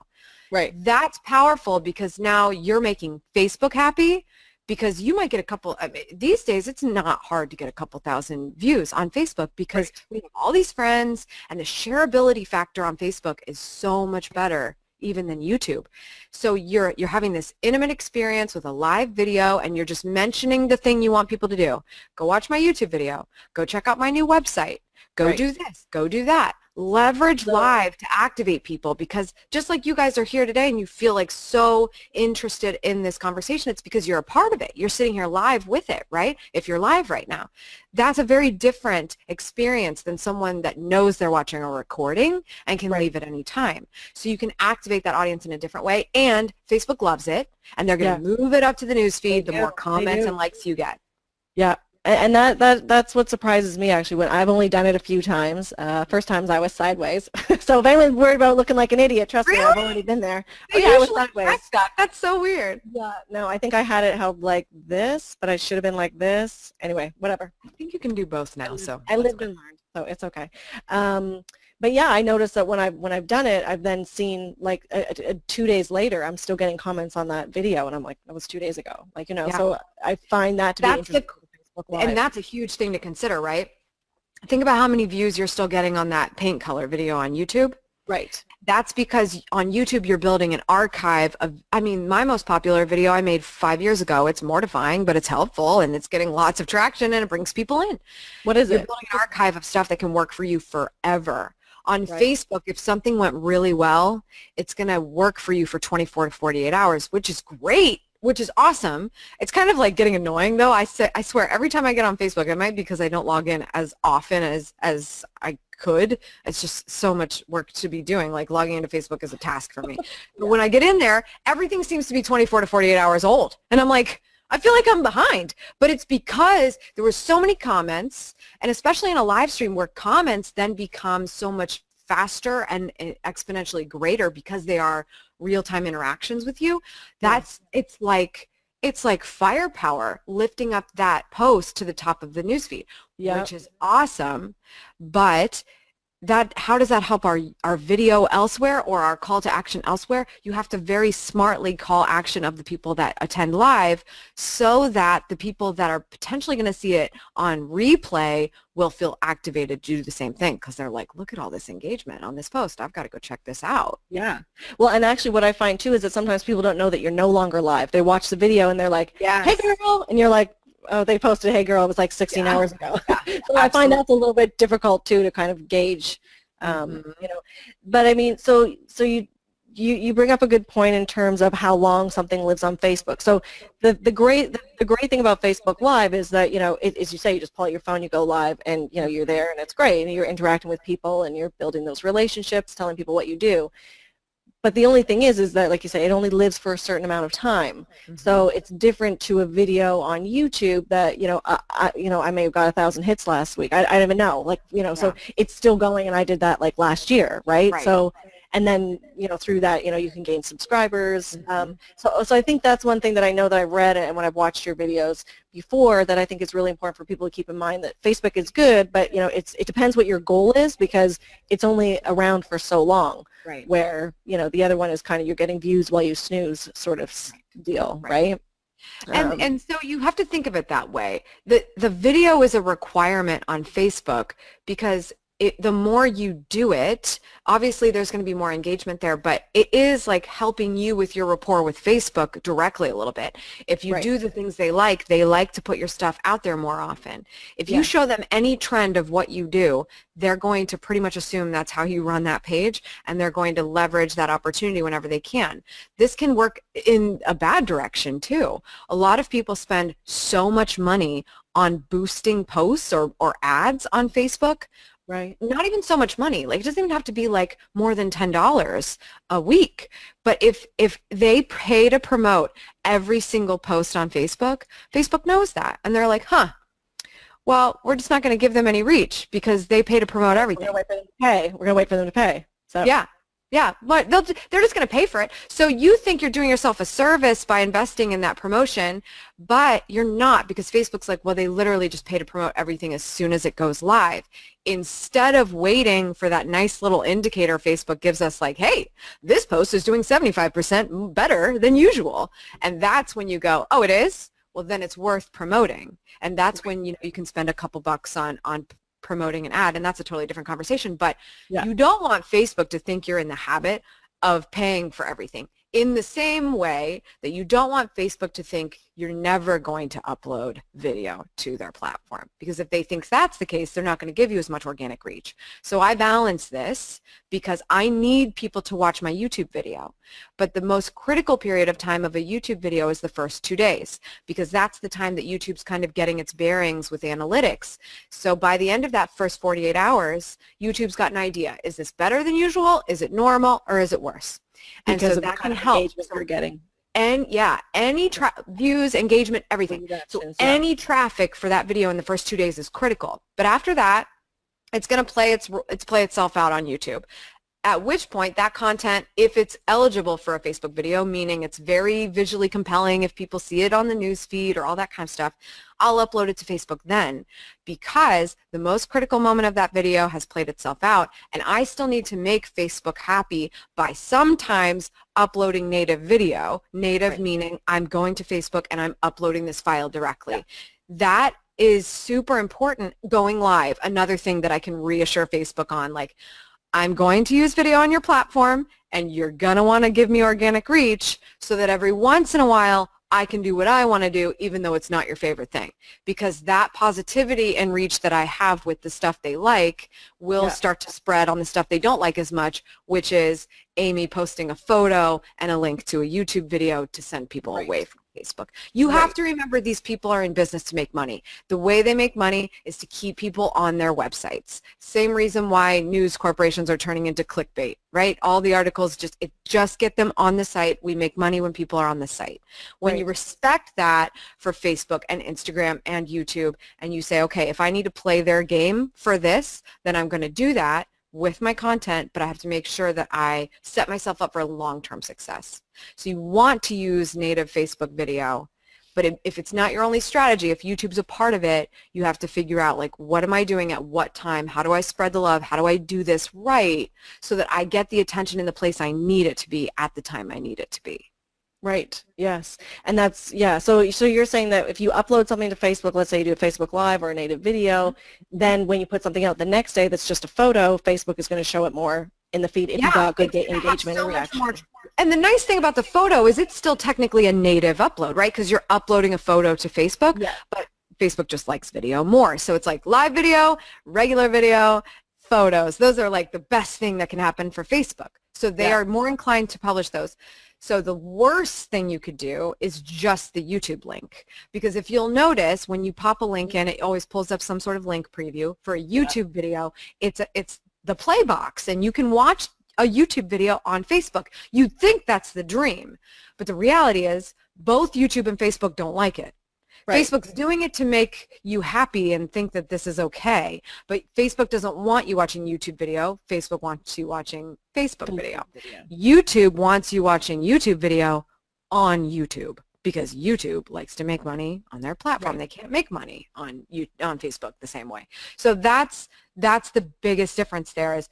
Speaker 1: Right.
Speaker 2: That's powerful because now you're making Facebook happy because you might get a couple, I mean, these days it's not hard to get a couple thousand views on Facebook because we have all these friends and the shareability factor on Facebook is so much better even than YouTube. So you're having this intimate experience with a live video and you're just mentioning the thing you want people to do. Go watch my YouTube video. Go check out my new website. Go do this. Go do that. Leverage live to activate people because just like you guys are here today and you feel like so interested in this conversation, it's because you're a part of it. You're sitting here live with it, right? If you're live right now. That's a very different experience than someone that knows they're watching a recording and can leave at any time. So you can activate that audience in a different way and Facebook loves it and they're going to move it up to the newsfeed the more comments and likes you get.
Speaker 1: Yeah. And that's what surprises me actually. When I've only done it a few times. First times I was sideways. So if anyone's worried about looking like an idiot, trust me, I've already been there.
Speaker 2: Oh, yeah, I was sideways. That's so weird.
Speaker 1: Yeah, no, I think I had it held like this, but I should have been like this. Anyway, whatever.
Speaker 2: I think you can do both now. So
Speaker 1: I lived and learned, so it's okay. But yeah, I noticed that when I've done it, I've then seen like 2 days later, I'm still getting comments on that video, and I'm like, that was 2 days ago. Like, you know, so I find that to be interesting.
Speaker 2: And that's a huge thing to consider, right? Think about how many views you're still getting on that paint color video on YouTube.
Speaker 1: Right.
Speaker 2: That's because on YouTube you're building an archive of, I mean, my most popular video I made 5 years ago, it's mortifying, but it's helpful and it's getting lots of traction and it brings people in.
Speaker 1: What is it?
Speaker 2: You're building an archive of stuff that can work for you forever. On Facebook, if something went really well, it's going to work for you for 24 to 48 hours, which is great. Which is awesome. It's kind of like getting annoying though. I swear every time I get on Facebook, it might be because I don't log in as often as I could. It's just so much work to be doing. Like logging into Facebook is a task for me. But when I get in there, everything seems to be 24 to 48 hours old. And I'm like, I feel like I'm behind. But it's because there were so many comments, and especially in a live stream where comments then become so much faster and exponentially greater because they are real-time interactions with you. It's like firepower lifting up that post to the top of the newsfeed, which is awesome. But how does that help our video elsewhere or our call to action elsewhere? You have to very smartly call action of the people that attend live so that the people that are potentially going to see it on replay will feel activated to do the same thing because they're like, look at all this engagement on this post. I've got to go check this out.
Speaker 1: Yeah. Well, and actually what I find too is that sometimes people don't know that you're no longer live. They watch the video and they're like,
Speaker 2: Yes.
Speaker 1: hey girl, and you're like, oh, they posted hey girl, it was like 16 hours ago.
Speaker 2: Yeah,
Speaker 1: So I find that's a little bit difficult too to kind of gauge, you know, but I mean, so you bring up a good point in terms of how long something lives on Facebook. So the great thing about Facebook Live is that, you know, as you say, you just pull out your phone, you go live, and you know you're there, and it's great, and you're interacting with people, and you're building those relationships, telling people what you do. But the only thing is that, like you say, it only lives for a certain amount of time. So it's different to a video on YouTube that, you know, I may have got 1,000 hits last week. I don't even know, like, you know, so it's still going, and I did that like last year, right? So, and then, you know, through that, you know, you can gain subscribers. So I think that's one thing that I know that I've read and when I've watched your videos before that I think is really important for people to keep in mind, that Facebook is good, but, you know, it depends what your goal is, because it's only around for so long. Right. Where, you know, the other one is kind of you're getting views while you snooze sort of deal, right?
Speaker 2: And so you have to think of it that way. The video is a requirement on Facebook because the more you do it, obviously there's going to be more engagement there, but it is like helping you with your rapport with Facebook directly a little bit. If you do the things they like to put your stuff out there more often. If you show them any trend of what you do, they're going to pretty much assume that's how you run that page, and they're going to leverage that opportunity whenever they can. This can work in a bad direction too. A lot of people spend so much money on boosting posts or ads on Facebook. Right. Not even so much money. Like, it doesn't even have to be like more than $10 a week. But if they pay to promote every single post on Facebook, Facebook knows that. And they're like, huh, well, we're just not going to give them any reach because they pay to promote everything.
Speaker 1: We're going to wait for them to pay. So
Speaker 2: yeah. Yeah, but they're just going to pay for it. So you think you're doing yourself a service by investing in that promotion, but you're not, because Facebook's like, well, they literally just pay to promote everything as soon as it goes live. Instead of waiting for that nice little indicator Facebook gives us like, hey, this post is doing 75% better than usual. And that's when you go, oh, it is? Well, then it's worth promoting. And that's when, you know, you can spend a couple bucks on promoting an ad, and that's a totally different conversation. But you don't want Facebook to think you're in the habit of paying for everything. In the same way that you don't want Facebook to think you're never going to upload video to their platform, because if they think that's the case, they're not going to give you as much organic reach. So I balance this because I need people to watch my YouTube video. But the most critical period of time of a YouTube video is the first 2 days, because that's the time that YouTube's kind of getting its bearings with analytics. So by the end of that first 48 hours, YouTube's got an idea. Is this better than usual? Is it normal? Or is it worse? And
Speaker 1: because
Speaker 2: so
Speaker 1: of
Speaker 2: that
Speaker 1: the
Speaker 2: can
Speaker 1: kind of
Speaker 2: help.
Speaker 1: engagement you're getting.
Speaker 2: And any views, engagement, everything. So any traffic for that video in the first 2 days is critical. But after that, it's going to play itself out on YouTube. At which point that content, if it's eligible for a Facebook video, meaning it's very visually compelling if people see it on the news feed or all that kind of stuff, I'll upload it to Facebook then, because the most critical moment of that video has played itself out, and I still need to make Facebook happy by sometimes uploading native video. Native meaning I'm going to Facebook and I'm uploading this file directly. That is super important going live. Another thing that I can reassure Facebook on, like, I'm going to use video on your platform, and you're going to want to give me organic reach so that every once in a while I can do what I want to do, even though it's not your favorite thing. Because that positivity and reach that I have with the stuff they like will start to spread on the stuff they don't like as much, which is Amy posting a photo and a link to a YouTube video to send people away from Facebook. You have to remember, these people are in business to make money. The way they make money is to keep people on their websites. Same reason why news corporations are turning into clickbait, right? All the articles just get them on the site. We make money when people are on the site. When you respect that for Facebook and Instagram and YouTube, and you say, okay, if I need to play their game for this, then I'm going to do that with my content, but I have to make sure that I set myself up for long-term success. So you want to use native Facebook video, But if it's not your only strategy, if YouTube's a part of it, you have to figure out, like, what am I doing at what time? How do I spread the love? How do I do this right so that I get the attention in the place I need it to be at the time I need it to be?
Speaker 1: Right. Yes. And that's, yeah. So you're saying that if you upload something to Facebook, let's say you do a Facebook Live or a native video, then when you put something out the next day that's just a photo, Facebook is going to show it more in the feed if you got good engagement and reaction.
Speaker 2: And the nice thing about the photo is it's still technically a native upload, right? Because you're uploading a photo to Facebook, but Facebook just likes video more. So it's like live video, regular video, photos. Those are like the best thing that can happen for Facebook. So they are more inclined to publish those. So the worst thing you could do is just the YouTube link, because if you'll notice when you pop a link in, it always pulls up some sort of link preview. For a YouTube video, it's the play box, and you can watch a YouTube video on Facebook. You'd think that's the dream, but the reality is both YouTube and Facebook don't like it. Right. Facebook's doing it to make you happy and think that this is okay, but Facebook doesn't want you watching YouTube video. Facebook wants you watching Facebook video. YouTube wants you watching YouTube video on YouTube, because YouTube likes to make money on their platform. Right. They can't make money on Facebook the same way. So that's the biggest difference there. Is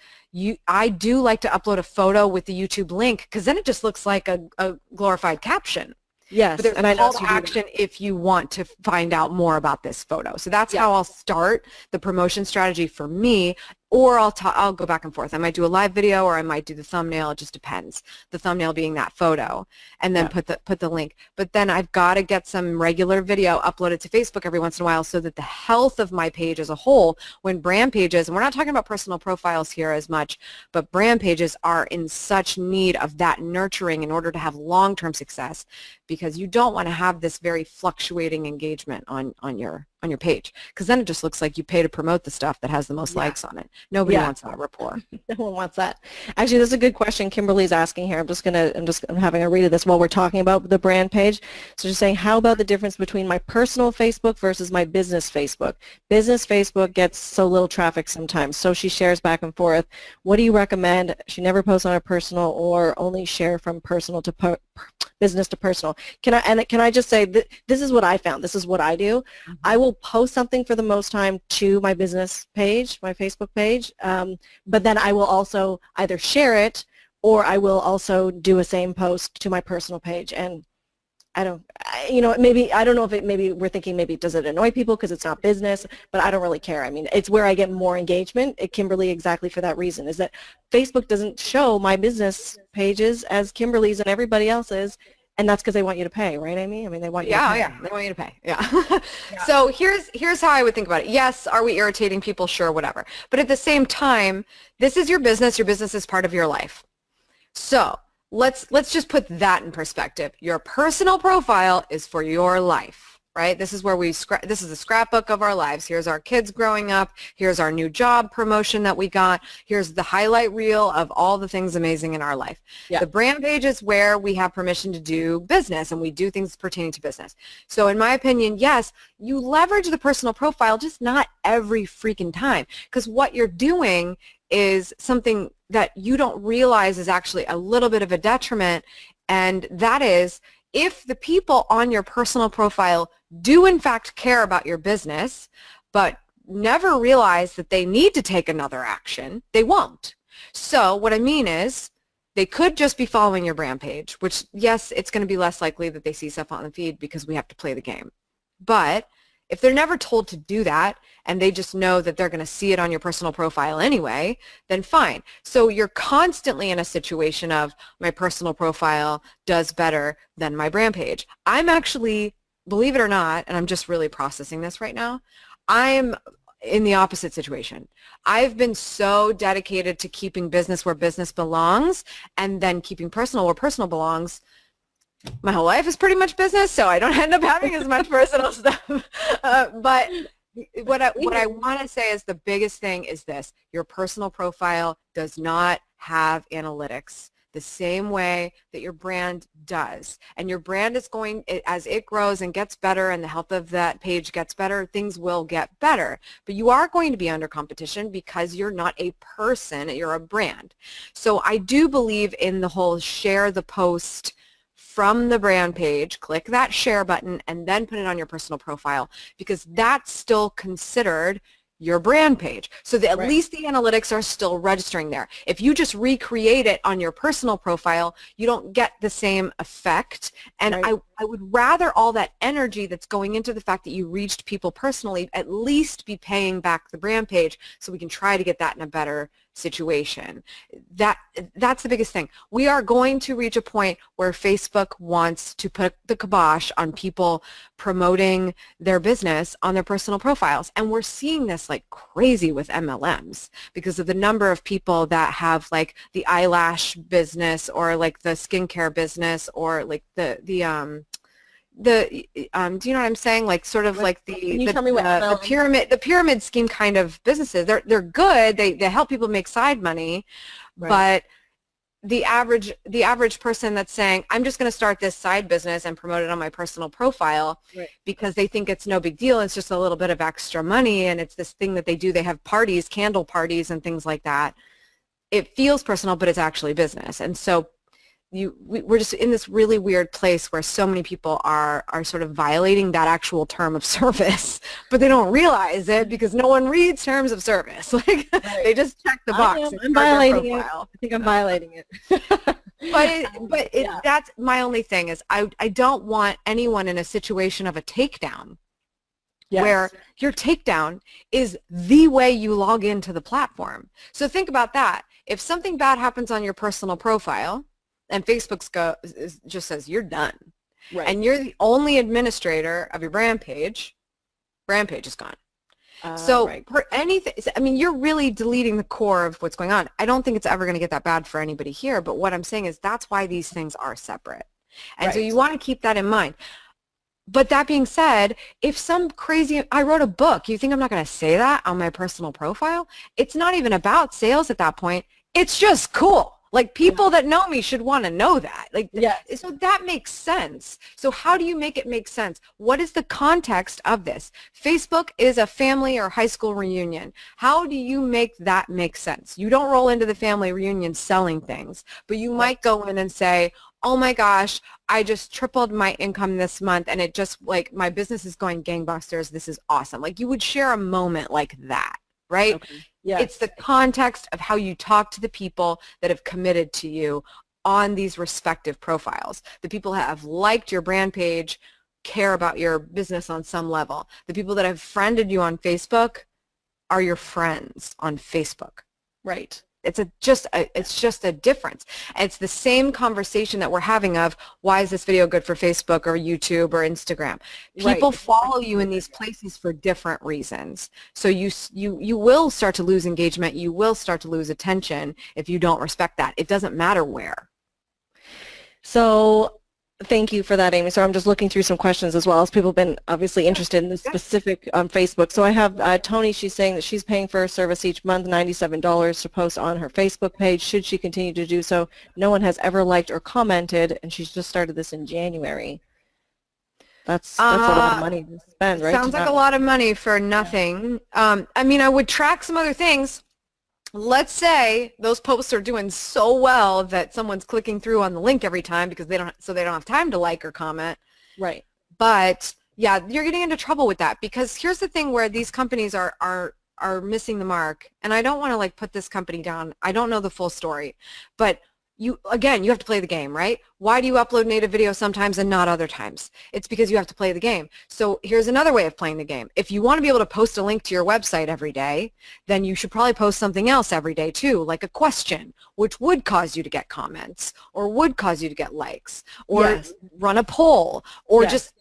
Speaker 2: I do like to upload a photo with the YouTube link, because then it just looks like a glorified caption.
Speaker 1: Yes,
Speaker 2: but there's
Speaker 1: and
Speaker 2: a call to action if you want to find out more about this photo. So that's how I'll start the promotion strategy for me, or I'll go back and forth. I might do a live video, or I might do the thumbnail. It just depends. The thumbnail being that photo, and then put the link. But then I've got to get some regular video uploaded to Facebook every once in a while, so that the health of my page as a whole, when brand pages, and we're not talking about personal profiles here as much, but brand pages are in such need of that nurturing in order to have long-term success, because you don't want to have this very fluctuating engagement on your page, because then it just looks like you pay to promote the stuff that has the most likes on it. Nobody wants that rapport.
Speaker 1: No one wants that. Actually, this is a good question Kimberly's asking here. I'm having a read of this while we're talking about the brand page. So she's saying, how about the difference between my personal Facebook versus my business Facebook? Business Facebook gets so little traffic sometimes, so she shares back and forth. What do you recommend? She never posts on her personal, or only share from personal to business to personal. Can I just say that this is what I found. This is what I do. Mm-hmm. I will post something for the most time to my business page, my Facebook page, but then I will also either share it, or I will also do a same post to my personal page. And I don't know if maybe we're thinking, maybe does it annoy people because it's not business, but I don't really care. I mean, it's where I get more engagement at Kimberly, exactly for that reason, is that Facebook doesn't show my business pages as Kimberly's and everybody else's, and that's because they want you to pay, right, Amy? I mean, they want you to pay.
Speaker 2: Yeah, they want you to pay, So here's how I would think about it. Yes, are we irritating people? Sure, whatever. But at the same time, this is your business. Your business is part of your life. So let's just put that in perspective. Your personal profile is for your life, right? This is where this is a scrapbook of our lives. Here's our kids growing up. Here's our new job promotion that we got. Here's the highlight reel of all the things amazing in our life. Yeah. The brand page is where we have permission to do business, and we do things pertaining to business. So in my opinion, yes, you leverage the personal profile, just not every freaking time, because what you're doing is something that you don't realize is actually a little bit of a detriment, and that is, if the people on your personal profile do in fact care about your business, but never realize that they need to take another action, they won't. So what I mean is, they could just be following your brand page, which, yes, it's going to be less likely that they see stuff on the feed because we have to play the game. But if they're never told to do that, and they just know that they're going to see it on your personal profile anyway, then fine. So you're constantly in a situation of, my personal profile does better than my brand page. I'm actually, believe it or not, and I'm just really processing this right now, I'm in the opposite situation. I've been so dedicated to keeping business where business belongs, and then keeping personal where personal belongs. My whole life is pretty much business, so I don't end up having as much personal stuff. But what I want to say is, the biggest thing is this: your personal profile does not have analytics the same way that your brand does. And your brand is going, as it grows and gets better and the health of that page gets better, things will get better. But you are going to be under competition because you're not a person, you're a brand. So I do believe in the whole share the post from the brand page, click that share button, and then put it on your personal profile, because that's still considered your brand page. So that at least the analytics are still registering there. If you just recreate it on your personal profile, you don't get the same effect. And I would rather all that energy that's going into the fact that you reached people personally at least be paying back the brand page, so we can try to get that in a better situation. That's the biggest thing. We are going to reach a point where Facebook wants to put the kibosh on people promoting their business on their personal profiles, and we're seeing this like crazy with MLMs because of the number of people that have like the eyelash business or like the skincare business or like the do you know what I'm saying? Like sort of like the pyramid scheme kind of businesses. They're good. They help people make side money, but the average person that's saying, I'm just going to start this side business and promote it on my personal profile because they think it's no big deal. It's just a little bit of extra money, and it's this thing that they do. They have parties, candle parties, and things like that. It feels personal, but it's actually business, and so. We're just in this really weird place where so many people are sort of violating that actual term of service, but they don't realize it because no one reads terms of service. Like they just check the box.
Speaker 1: I'm violating it. I think I'm violating it.
Speaker 2: That's my only thing is I don't want anyone in a situation of a takedown where your takedown is the way you log into the platform. So think about that. If something bad happens on your personal profile, and Facebook just says you're done, and you're the only administrator of your brand page is gone. So for anything, I mean, you're really deleting the core of what's going on. I don't think it's ever going to get that bad for anybody here, but what I'm saying is that's why these things are separate. And so you want to keep that in mind. But that being said, if some crazy, I wrote a book, you think I'm not going to say that on my personal profile? It's not even about sales at that point. It's just cool. Like people that know me should want to know that. Like, so that makes sense. So how do you make it make sense? What is the context of this? Facebook is a family or high school reunion. How do you make that make sense? You don't roll into the family reunion selling things, but you might go in and say, oh my gosh, I just tripled my income this month and it just like my business is going gangbusters. This is awesome. Like you would share a moment like that, right? Okay. Yes. It's the context of how you talk to the people that have committed to you on these respective profiles. The people that have liked your brand page care about your business on some level. The people that have friended you on Facebook are your friends on Facebook. Right. It's just a difference. And it's the same conversation that we're having of why is this video good for Facebook or YouTube or Instagram? People follow you in these places for different reasons. So you will start to lose engagement. You will start to lose attention if you don't respect that. It doesn't matter where.
Speaker 1: So thank you for that, Amy. So I'm just looking through some questions as well, as people have been obviously interested in this specific on Facebook. So I have Tony, she's saying that she's paying for a service each month, $97 to post on her Facebook page. Should she continue to do so? No one has ever liked or commented, and she's just started this in January. That's a lot of money to spend, right?
Speaker 2: Sounds like a lot of money for nothing. I mean, I would track some other things. Let's say those posts are doing so well that someone's clicking through on the link every time because they don't have time to like or comment.
Speaker 1: Right.
Speaker 2: But yeah, you're getting into trouble with that because here's the thing where these companies are missing the mark. And I don't want to like put this company down. I don't know the full story, but you have to play the game, right? Why do you upload native video sometimes and not other times? It's because you have to play the game. So here's another way of playing the game. If you want to be able to post a link to your website every day, then you should probably post something else every day too, like a question, which would cause you to get comments or would cause you to get likes or run a poll or just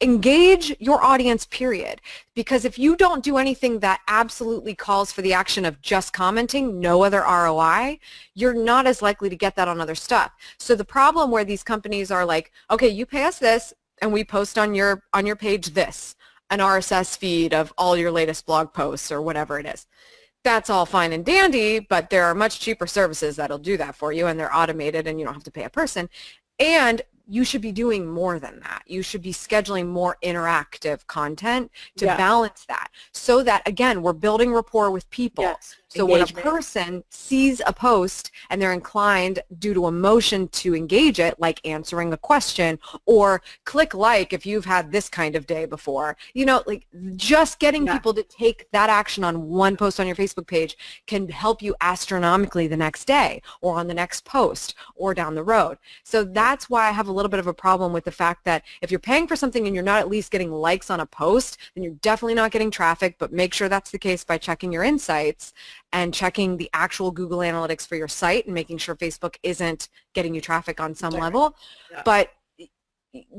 Speaker 2: engage your audience, period. Because if you don't do anything that absolutely calls for the action of just commenting, no other ROI, you're not as likely to get that on other stuff. So the problem where these companies are like, okay, you pay us this and we post on your page this, an RSS feed of all your latest blog posts or whatever it is. That's all fine and dandy, but there are much cheaper services that'll do that for you and they're automated and you don't have to pay a person. And you should be doing more than that. You should be scheduling more interactive content to balance that so that, again, we're building rapport with people. So when a
Speaker 1: Engagement.
Speaker 2: person sees a post and they're inclined due to emotion to engage it, like answering a question or click like if you've had this kind of day before, you know, like just getting
Speaker 1: Yeah.
Speaker 2: people to take that action on one post on your Facebook page can help you astronomically the next day or on the next post or down the road. So that's why I have a little bit of a problem with the fact that if you're paying for something and you're not at least getting likes on a post, then you're definitely not getting traffic, but make sure that's the case by checking your insights and checking the actual Google Analytics for your site and making sure Facebook isn't getting you traffic on some level.
Speaker 1: Yeah.
Speaker 2: But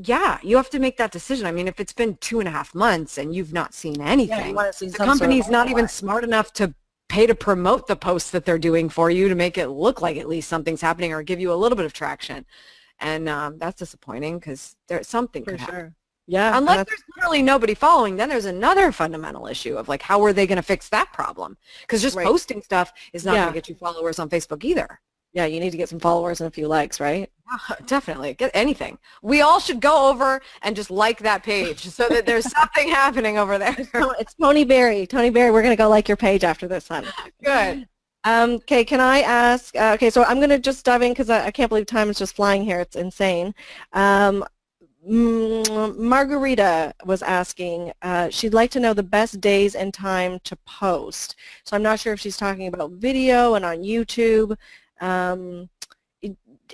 Speaker 2: yeah, you have to make that decision. I mean, if it's been 2.5 months and you've not seen anything, the company's not even smart enough to pay to promote the posts that they're doing for you to make it look like at least something's happening or give you a little bit of traction. And that's disappointing because there's something could happen.
Speaker 1: Yeah.
Speaker 2: Unless there's literally nobody following, then there's another fundamental issue of like, how are they going to fix that problem? Because just posting stuff is not going to get you followers on Facebook either.
Speaker 1: Yeah, you need to get some followers and a few likes, right?
Speaker 2: Yeah, definitely. Get anything. We all should go over and just like that page so that there's something happening over there.
Speaker 1: It's Tony Berry. Tony Berry, we're going to go like your page after this, hon.
Speaker 2: Good.
Speaker 1: Okay, can I ask, okay, so I'm going to just dive in because I can't believe time is just flying here. It's insane. Margarita was asking, she'd like to know the best days and time to post. So I'm not sure if she's talking about video and on YouTube.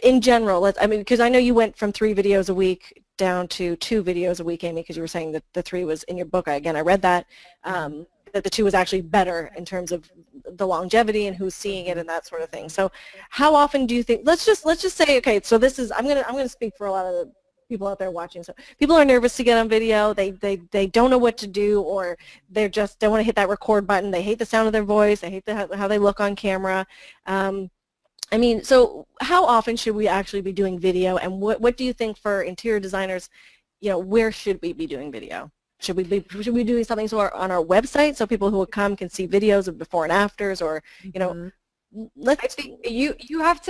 Speaker 1: In general, I mean, because I know you went from 3 videos a week down to 2 videos a week, Amy, because you were saying that the 3 was in your book. Again, I read that, that the 2 was actually better in terms of the longevity and who's seeing it and that sort of thing. So how often do you think, let's just say, okay, so this is, I'm gonna speak for a lot of the people out there watching. So people are nervous to get on video. They don't know what to do, or they just don't want to hit that record button. They hate the sound of their voice. They hate how they look on camera. I mean, so how often should we actually be doing video, and what do you think for interior designers, you know, where should we be doing video? Should we be doing something on our website so people who will come can see videos of before and afters, or, you know,
Speaker 2: I think you have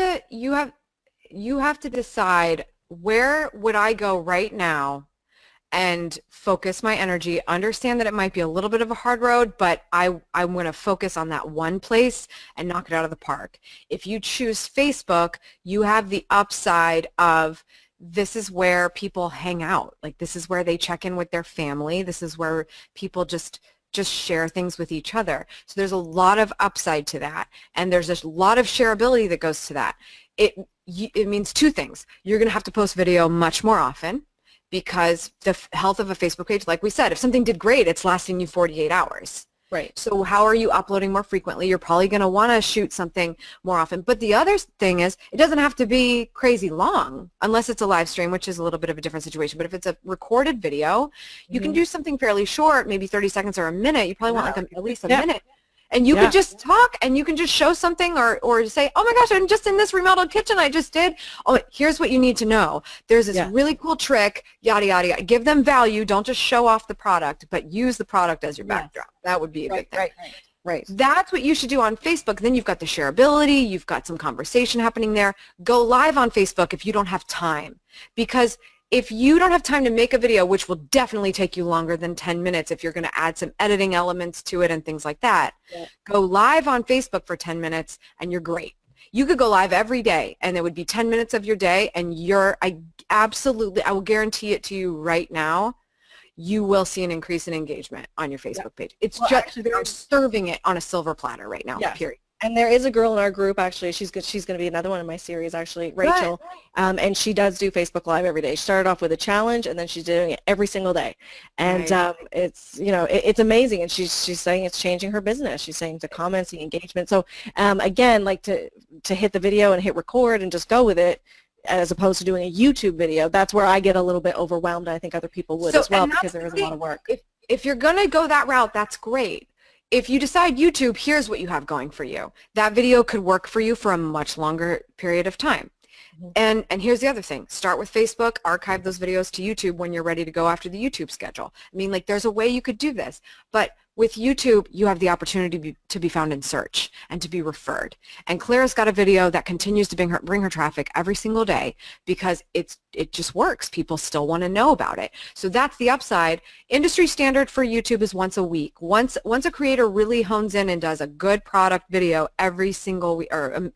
Speaker 2: to decide, where would I go right now and focus my energy, understand that it might be a little bit of a hard road, but I'm going to focus on that one place and knock it out of the park. If you choose Facebook, you have the upside of, this is where people hang out. Like, this is where they check in with their family. This is where people just share things with each other. So there's a lot of upside to that, and there's a lot of shareability that goes to that. It means 2 things. You're going to have to post video much more often, because the health of a Facebook page, like we said, if something did great, it's lasting you 48 hours.
Speaker 1: Right.
Speaker 2: So how are you uploading more frequently? You're probably going to want to shoot something more often. But the other thing is, it doesn't have to be crazy long unless it's a live stream, which is a little bit of a different situation. But if it's a recorded video, you can do something fairly short, maybe 30 seconds or a minute. You probably want like at least a minute. And you could just talk, and you can just show something, or say, oh my gosh, I'm just in this remodeled kitchen I just did. Oh, here's what you need to know. There's this really cool trick, yada, yada, yada. Give them value. Don't just show off the product, but use the product as your backdrop. That would be a good thing.
Speaker 1: Right.
Speaker 2: That's what you should do on Facebook. Then you've got the shareability. You've got some conversation happening there. Go live on Facebook if you don't have time, because if you don't have time to make a video, which will definitely take you longer than 10 minutes if you're going to add some editing elements to it and things like that, go live on Facebook for 10 minutes and you're great. You could go live every day, and it would be 10 minutes of your day, and I will guarantee it to you right now, you will see an increase in engagement on your Facebook page. It's they're serving it on a silver platter right now, period.
Speaker 1: And there is a girl in our group, actually, she's going to be another one in my series, actually, Rachel, and she does do Facebook Live every day. She started off with a challenge, and then she's doing it every single day. And it's, you know, it's amazing, and she's saying it's changing her business. She's saying the comments, the engagement. So, again, like to hit the video and hit record and just go with it, as opposed to doing a YouTube video, that's where I get a little bit overwhelmed. I think other people would as well, because there is a lot of work.
Speaker 2: If you're going to go that route, that's great. If you decide YouTube, here's what you have going for you. That video could work for you for a much longer period of time. And here's the other thing. Start with Facebook, archive those videos to YouTube when you're ready to go after the YouTube schedule. I mean, like, there's a way you could do this. But With YouTube, you have the opportunity to be found in search and to be referred. And Claire's got a video that continues to bring her traffic every single day because it just works. People still want to know about it. So that's the upside. Industry standard for YouTube is once a week. Once a creator really hones in and does a good product video every single week, or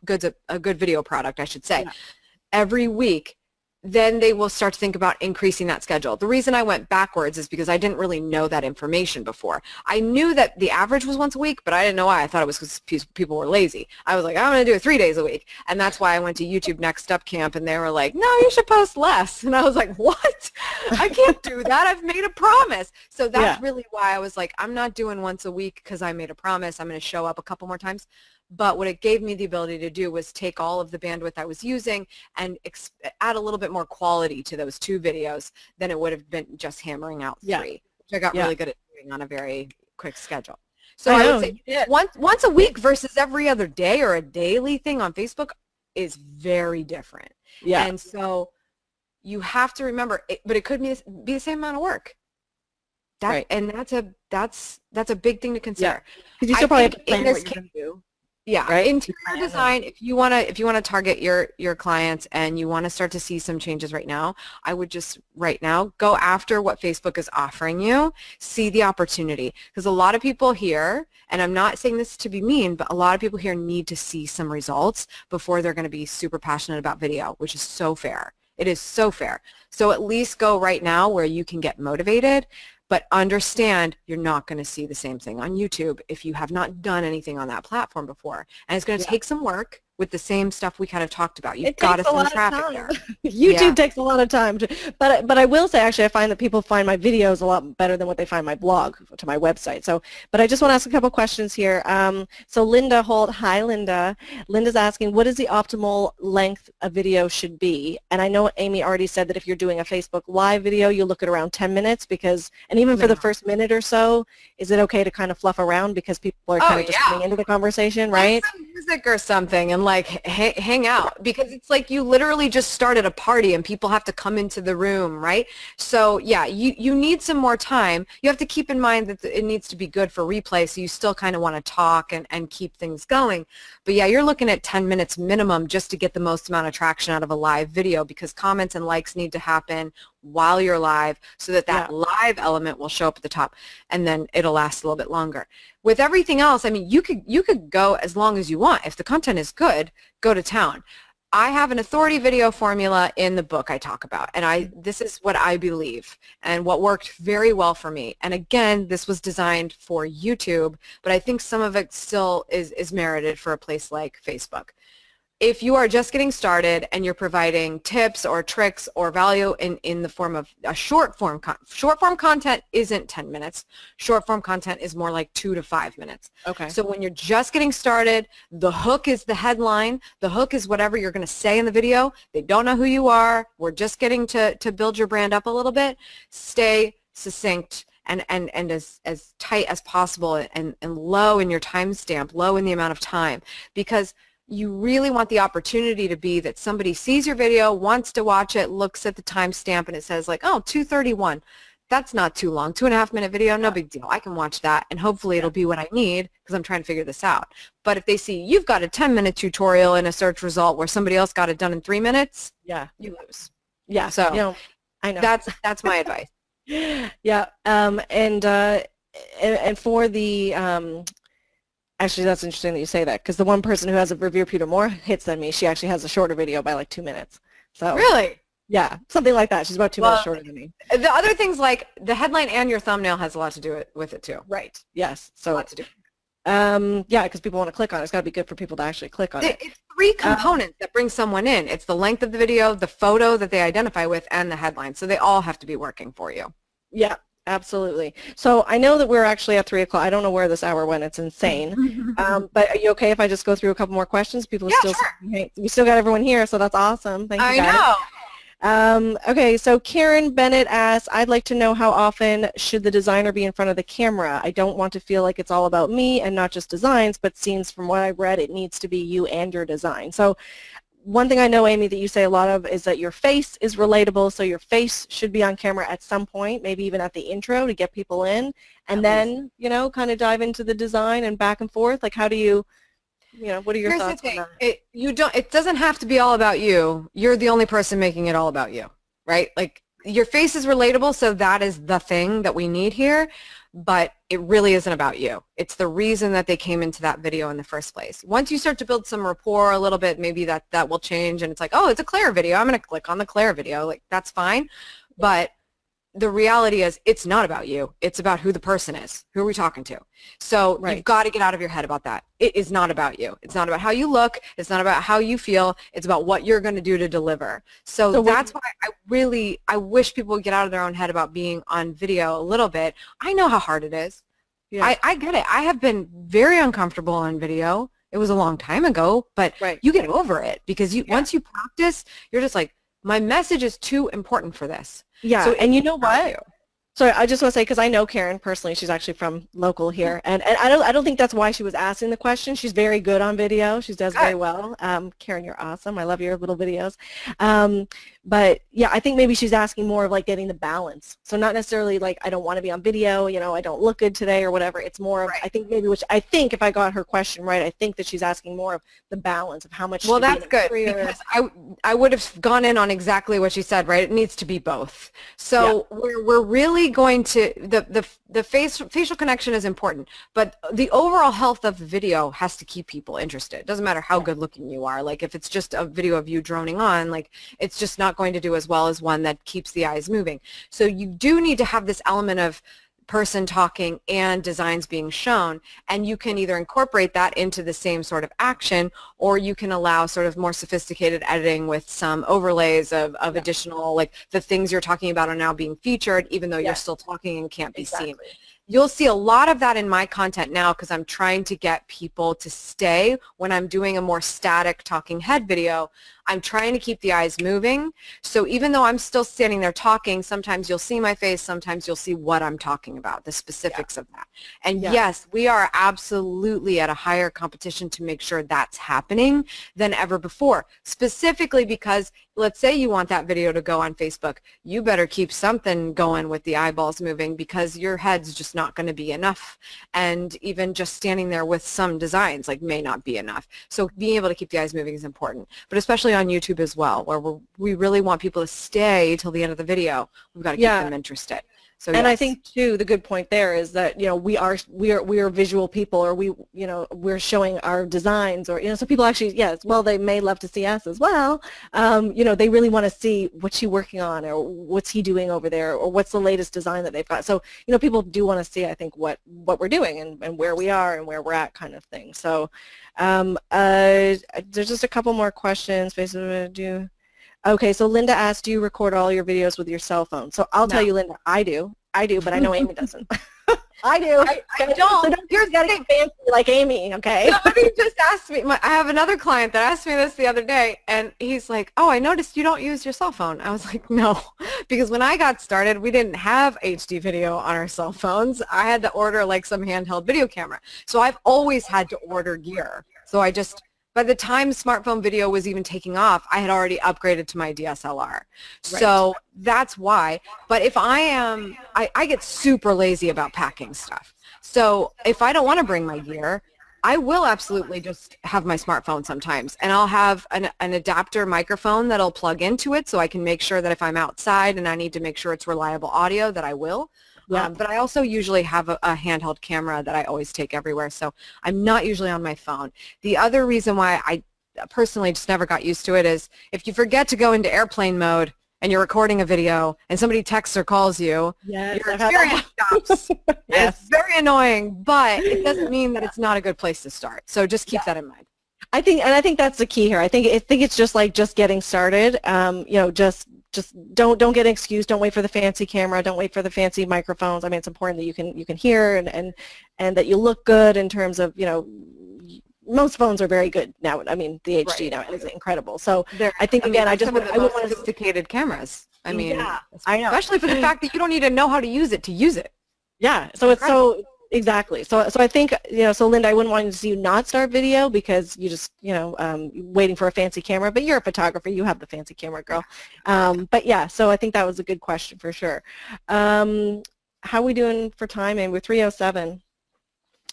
Speaker 2: a good video product, I should say, every week, then they will start to think about increasing that schedule. The reason I went backwards is because I didn't really know that information before. I knew that the average was once a week, but I didn't know why. I thought it was because people were lazy. I was like, I'm going to do it 3 days a week. And that's why I went to YouTube Next Up Camp, and they were like, no, you should post less. And I was like, what? I can't do that. I've made a promise. So that's really why I was like, I'm not doing once a week because I made a promise. I'm going to show up a couple more times. But what it gave me the ability to do was take all of the bandwidth I was using and add a little bit more quality to those 2 videos than it would have been just hammering out 3, which I got really good at doing on a very quick schedule. So I would say once a week versus every other day or a daily thing on Facebook is very different. Yeah. And so you have to remember, but it could be the same amount of work. And that's a big thing to consider.
Speaker 1: Because you still probably have to plan what you're going to do.
Speaker 2: Yeah, right? Interior design, if you want to target your clients and you want to start to see some changes right now, I would just right now go after what Facebook is offering you, see the opportunity. Because a lot of people here, and I'm not saying this to be mean, but a lot of people here need to see some results before they're going to be super passionate about video, which is so fair. It is so fair. So at least go right now where you can get motivated. But understand you're not going to see the same thing on YouTube if you have not done anything on that platform before. And it's going to take some work with the same stuff we kind of talked about. You've got to send traffic there.
Speaker 1: YouTube takes a lot of time. But I will say, actually, I find that people find my videos a lot better than what they find my blog to my website. So, but I just want to ask a couple questions here. So Linda Holt, hi Linda. Linda's asking, what is the optimal length a video should be? And I know Amy already said that if you're doing a Facebook Live video, you look at around 10 minutes because, and even for the first minute or so, is it okay to kind of fluff around because people are kind of just coming into the conversation, right?
Speaker 2: Like some music or something and like hang out, because it's like you literally just started a party and people have to come into the room, right? So yeah, you need some more time. You have to keep in mind that it needs to be good for replay, so you still kind of want to talk and keep things going. But yeah, you're looking at 10 minutes minimum just to get the most amount of traction out of a live video, because comments and likes need to happen while you're live so that live element will show up at the top, and then it'll last a little bit longer. With everything else, I mean, you could go as long as you want. If the content is good, go to town. I have an authority video formula in the book I talk about, and this is what I believe and what worked very well for me. And again, this was designed for YouTube, but I think some of it still is merited for a place like Facebook. If you are just getting started and you're providing tips or tricks or value in the form of a short form content isn't 10 minutes. Short form content is more like 2 to 5 minutes. Okay. So when you're just getting started, the hook is the headline. The hook is whatever you're going to say in the video. They don't know who you are. We're just getting to build your brand up a little bit. Stay succinct and as tight as possible and low in your timestamp, low in the amount of time, because you really want the opportunity to be that somebody sees your video, wants to watch it, looks at the timestamp, and it says like, oh, 2:31. That's not too long. 2.5 minute video, no big deal. I can watch that, and hopefully it'll be what I need because I'm trying to figure this out. But if they see you've got a 10-minute tutorial in a search result where somebody else got it done in 3 minutes, you lose. Yeah. So I know. That's my advice.
Speaker 1: Yeah. And for the actually, that's interesting that you say that, because the one person who has a fewer more hits than me, she actually has a shorter video by like 2 minutes. So
Speaker 2: really?
Speaker 1: Yeah, something like that. She's about 2 minutes shorter than me.
Speaker 2: The other things like the headline and your thumbnail has a lot to do with it too.
Speaker 1: Right. Yes. So
Speaker 2: a lot to do.
Speaker 1: Yeah, because people want to click on it. It's got to be good for people to actually click on it.
Speaker 2: It's 3 components that bring someone in. It's the length of the video, the photo that they identify with, and the headline. So they all have to be working for you.
Speaker 1: Yeah. Absolutely. So I know that we're actually at 3 o'clock. I don't know where this hour went. It's insane. But are you okay if I just go through a couple more questions? People are still
Speaker 2: sure.
Speaker 1: We still got everyone here, so that's awesome. Thank you, guys.
Speaker 2: I know.
Speaker 1: Okay, so Karen Bennett asks, I'd like to know how often should the designer be in front of the camera? I don't want to feel like it's all about me and not just designs, but seems from what I've read it needs to be you and your design. So one thing I know, Amy, that you say a lot of is that your face is relatable, so your face should be on camera at some point, maybe even at the intro to get people in, and then, you know, kind of dive into the design and back and forth. Like, how do you, you know, what are your
Speaker 2: Here's
Speaker 1: thoughts
Speaker 2: the thing.
Speaker 1: on that?
Speaker 2: It doesn't have to be all about you. You're the only person making it all about you, right? Like, your face is relatable, so that is the thing that we need here, but it really isn't about you. It's the reason that they came into that video in the first place. Once you start to build some rapport a little bit, maybe that will change, and it's like, oh, it's a Claire video. I'm going to click on the Claire video. Like, that's fine, but the reality is it's not about you. It's about who the person is. Who are we talking to? So you've got to get out of your head about that. It is not about you. It's not about how you look. It's not about how you feel. It's about what you're going to do to deliver. So that's why I wish people would get out of their own head about being on video a little bit. I know how hard it is. Yeah. I get it. I have been very uncomfortable on video. It was a long time ago, but you get over it because once you practice, you're just like, my message is too important for this.
Speaker 1: Yeah,
Speaker 2: so
Speaker 1: and you know what? So I just want to say, because I know Karen personally, she's actually from local here, and I don't think that's why she was asking the question. She's very good on video. She does very well. Karen, you're awesome. I love your little videos. But yeah, I think maybe she's asking more of like getting the balance. So not necessarily like I don't want to be on video, you know, I don't look good today or whatever. It's more of, I think maybe, which I think if I got her question right, I think that she's asking more of the balance of how much.
Speaker 2: Well, that's good because I would have gone in on exactly what she said, right? It needs to be both. So we're really going to, the facial connection is important, but the overall health of the video has to keep people interested. It doesn't matter how good looking you are. Like if it's just a video of you droning on, like it's just not going to do as well as one that keeps the eyes moving. So you do need to have this element of person talking and designs being shown, and you can either incorporate that into the same sort of action, or you can allow sort of more sophisticated editing with some overlays of additional, like the things you're talking about are now being featured even though you're still talking and can't be seen. You'll see a lot of that in my content now because I'm trying to get people to stay when I'm doing a more static talking head video. I'm trying to keep the eyes moving. So even though I'm still standing there talking, sometimes you'll see my face, sometimes you'll see what I'm talking about, the specifics of that. And yes, we are absolutely at a higher competition to make sure that's happening than ever before, specifically because let's say you want that video to go on Facebook, you better keep something going with the eyeballs moving because your head's just not going to be enough. And even just standing there with some designs like may not be enough. So being able to keep the eyes moving is important, but especially on YouTube as well, where we really want people to stay till the end of the video. We've got to keep them interested. So
Speaker 1: and I think too the good point there is that, you know, we are visual people, or we're showing our designs, or, you know, so people actually, well, they may love to see us as well. You know, they really want to see what's she working on, or what's he doing over there, or what's the latest design that they've got. So, you know, people do want to see, I think, what we're doing and where we are and where we're at, kind of thing. So there's just a couple more questions. Basically, okay, so Linda asked, do you record all your videos with your cell phone? So I'll tell you, Linda, I do, but I know Amy doesn't. I do.
Speaker 2: I don't.
Speaker 1: So don't here's getting fancy like Amy, okay?
Speaker 2: Somebody just asked me, I have another client that asked me this the other day, and he's like, oh, I noticed you don't use your cell phone. I was like, no, because when I got started, we didn't have HD video on our cell phones. I had to order like some handheld video camera. So I've always had to order gear. So by the time smartphone video was even taking off, I had already upgraded to my DSLR. So that's why. But if I get super lazy about packing stuff. So if I don't want to bring my gear, I will absolutely just have my smartphone sometimes, and I'll have an adapter microphone that'll plug into it so I can make sure that if I'm outside and I need to make sure it's reliable audio, that I will. But I also usually have a handheld camera that I always take everywhere, so I'm not usually on my phone. The other reason why I personally just never got used to it is if you forget to go into airplane mode and you're recording a video and somebody texts or calls you, your experience stops. It's very annoying, but it doesn't mean that it's not a good place to start. So just keep that in mind.
Speaker 1: I think that's the key here. I think it's just like getting started. You know, just don't get an excuse. Don't wait for the fancy camera. Don't wait for the fancy microphones. I mean, it's important that you can hear and that you look good in terms of, you know, most phones are very good now. I mean, the HD now is incredible. So I think, again, I would want
Speaker 2: sophisticated cameras. I mean,
Speaker 1: I know,
Speaker 2: especially for the fact that you don't need to know how to use it to use it.
Speaker 1: Yeah. So it's so Exactly. So I think, so Linda, I wouldn't want to see you not start video because you just, waiting for a fancy camera, but you're a photographer. You have the fancy camera, girl. But yeah, so I think that was a good question for sure. How are we doing for timing? We're 3:07.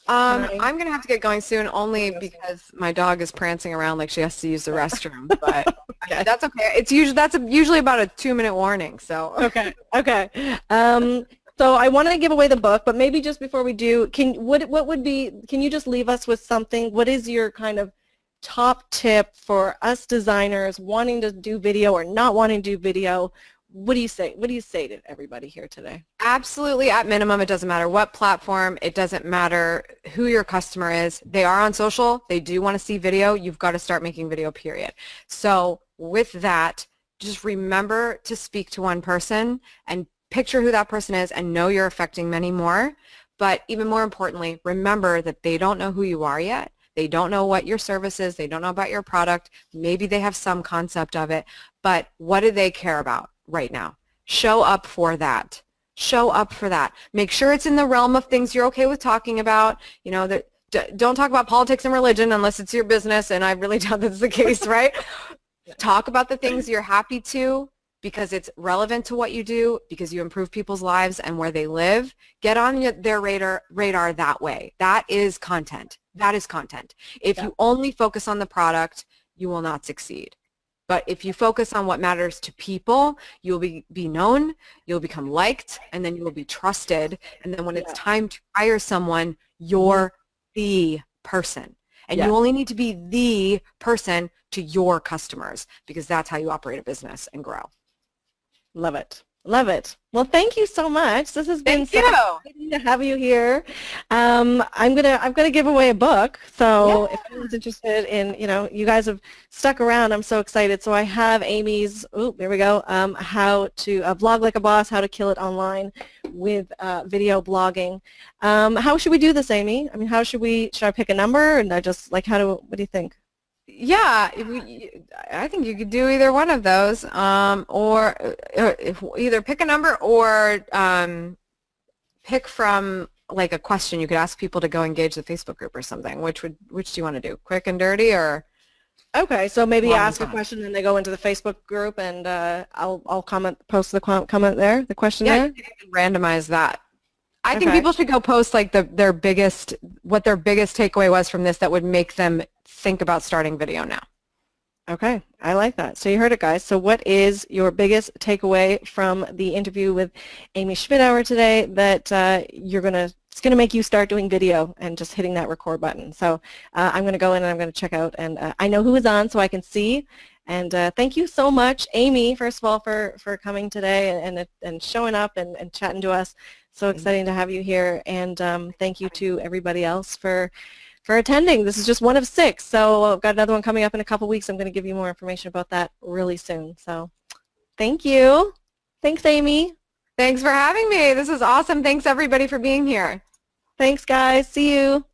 Speaker 2: I'm going to have to get going soon only because my dog is prancing around like she has to use the restroom, but
Speaker 1: Okay.
Speaker 2: that's okay. That's usually about a 2-minute warning, so.
Speaker 1: Okay. Okay. So I wanted to give away the book, but maybe just before we do, can you just leave us with something? What is your kind of top tip for us designers wanting to do video or not wanting to do video? What do you say? What do you say to everybody here today?
Speaker 2: Absolutely, at minimum, it doesn't matter what platform, it doesn't matter who your customer is. They are on social, they do want to see video, you've got to start making video, period. So with that, just remember to speak to one person and picture who that person is and know you're affecting many more. But even more importantly, remember that they don't know who you are yet. They don't know what your service is. They don't know about your product. Maybe they have some concept of it, but what do they care about right now? Show up for that. Show up for that. Make sure it's in the realm of things you're okay with talking about. Don't talk about politics and religion unless it's your business, and I really doubt that's the case, right? Talk about the things you're happy to because it's relevant to what you do, because you improve people's lives and where they live. Get on their radar that way. That is content. That is content. If you only focus on the product, you will not succeed. But if you focus on what matters to people, you'll be known, you'll become liked, and then you will be trusted. And then when it's time to hire someone, you're the person. And you only need to be the person to your customers because that's how you operate a business and grow.
Speaker 1: Love it. Love it. Well, thank you so much. This has been so exciting to have you here. I'm gonna give away a book. So if anyone's interested in, you guys have stuck around. I'm so excited. So I have Amy's. Oh, there we go. How to blog like a boss. How to kill it online with video blogging. How should we do this, Amy? I mean, should I pick a number and what do you think?
Speaker 2: Yeah, I think you could do either one of those, or either pick a number or pick from like a question. You could ask people to go engage the Facebook group or something. Which do you want to do? Quick and dirty, or?
Speaker 1: Okay, so maybe ask a question and they go into the Facebook group, and I'll post the comment there, the question there.
Speaker 2: You can randomize that. I think people should go post like what their biggest takeaway was from this that would make them think about starting video now.
Speaker 1: Okay, I like that. So you heard it, guys. So what is your biggest takeaway from the interview with Amy Schmittauer today that it's gonna make you start doing video and just hitting that record button? So I'm gonna go in and I'm gonna check out, and I know who is on so I can see. And thank you so much, Amy, first of all, for coming today and showing up and chatting to us. So exciting to have you here. And thank you to everybody else for attending. This is just one of 6. So I've got another one coming up in a couple weeks. I'm going to give you more information about that really soon. So thank you. Thanks, Amy.
Speaker 2: Thanks for having me. This is awesome. Thanks, everybody, for being here.
Speaker 1: Thanks, guys. See you.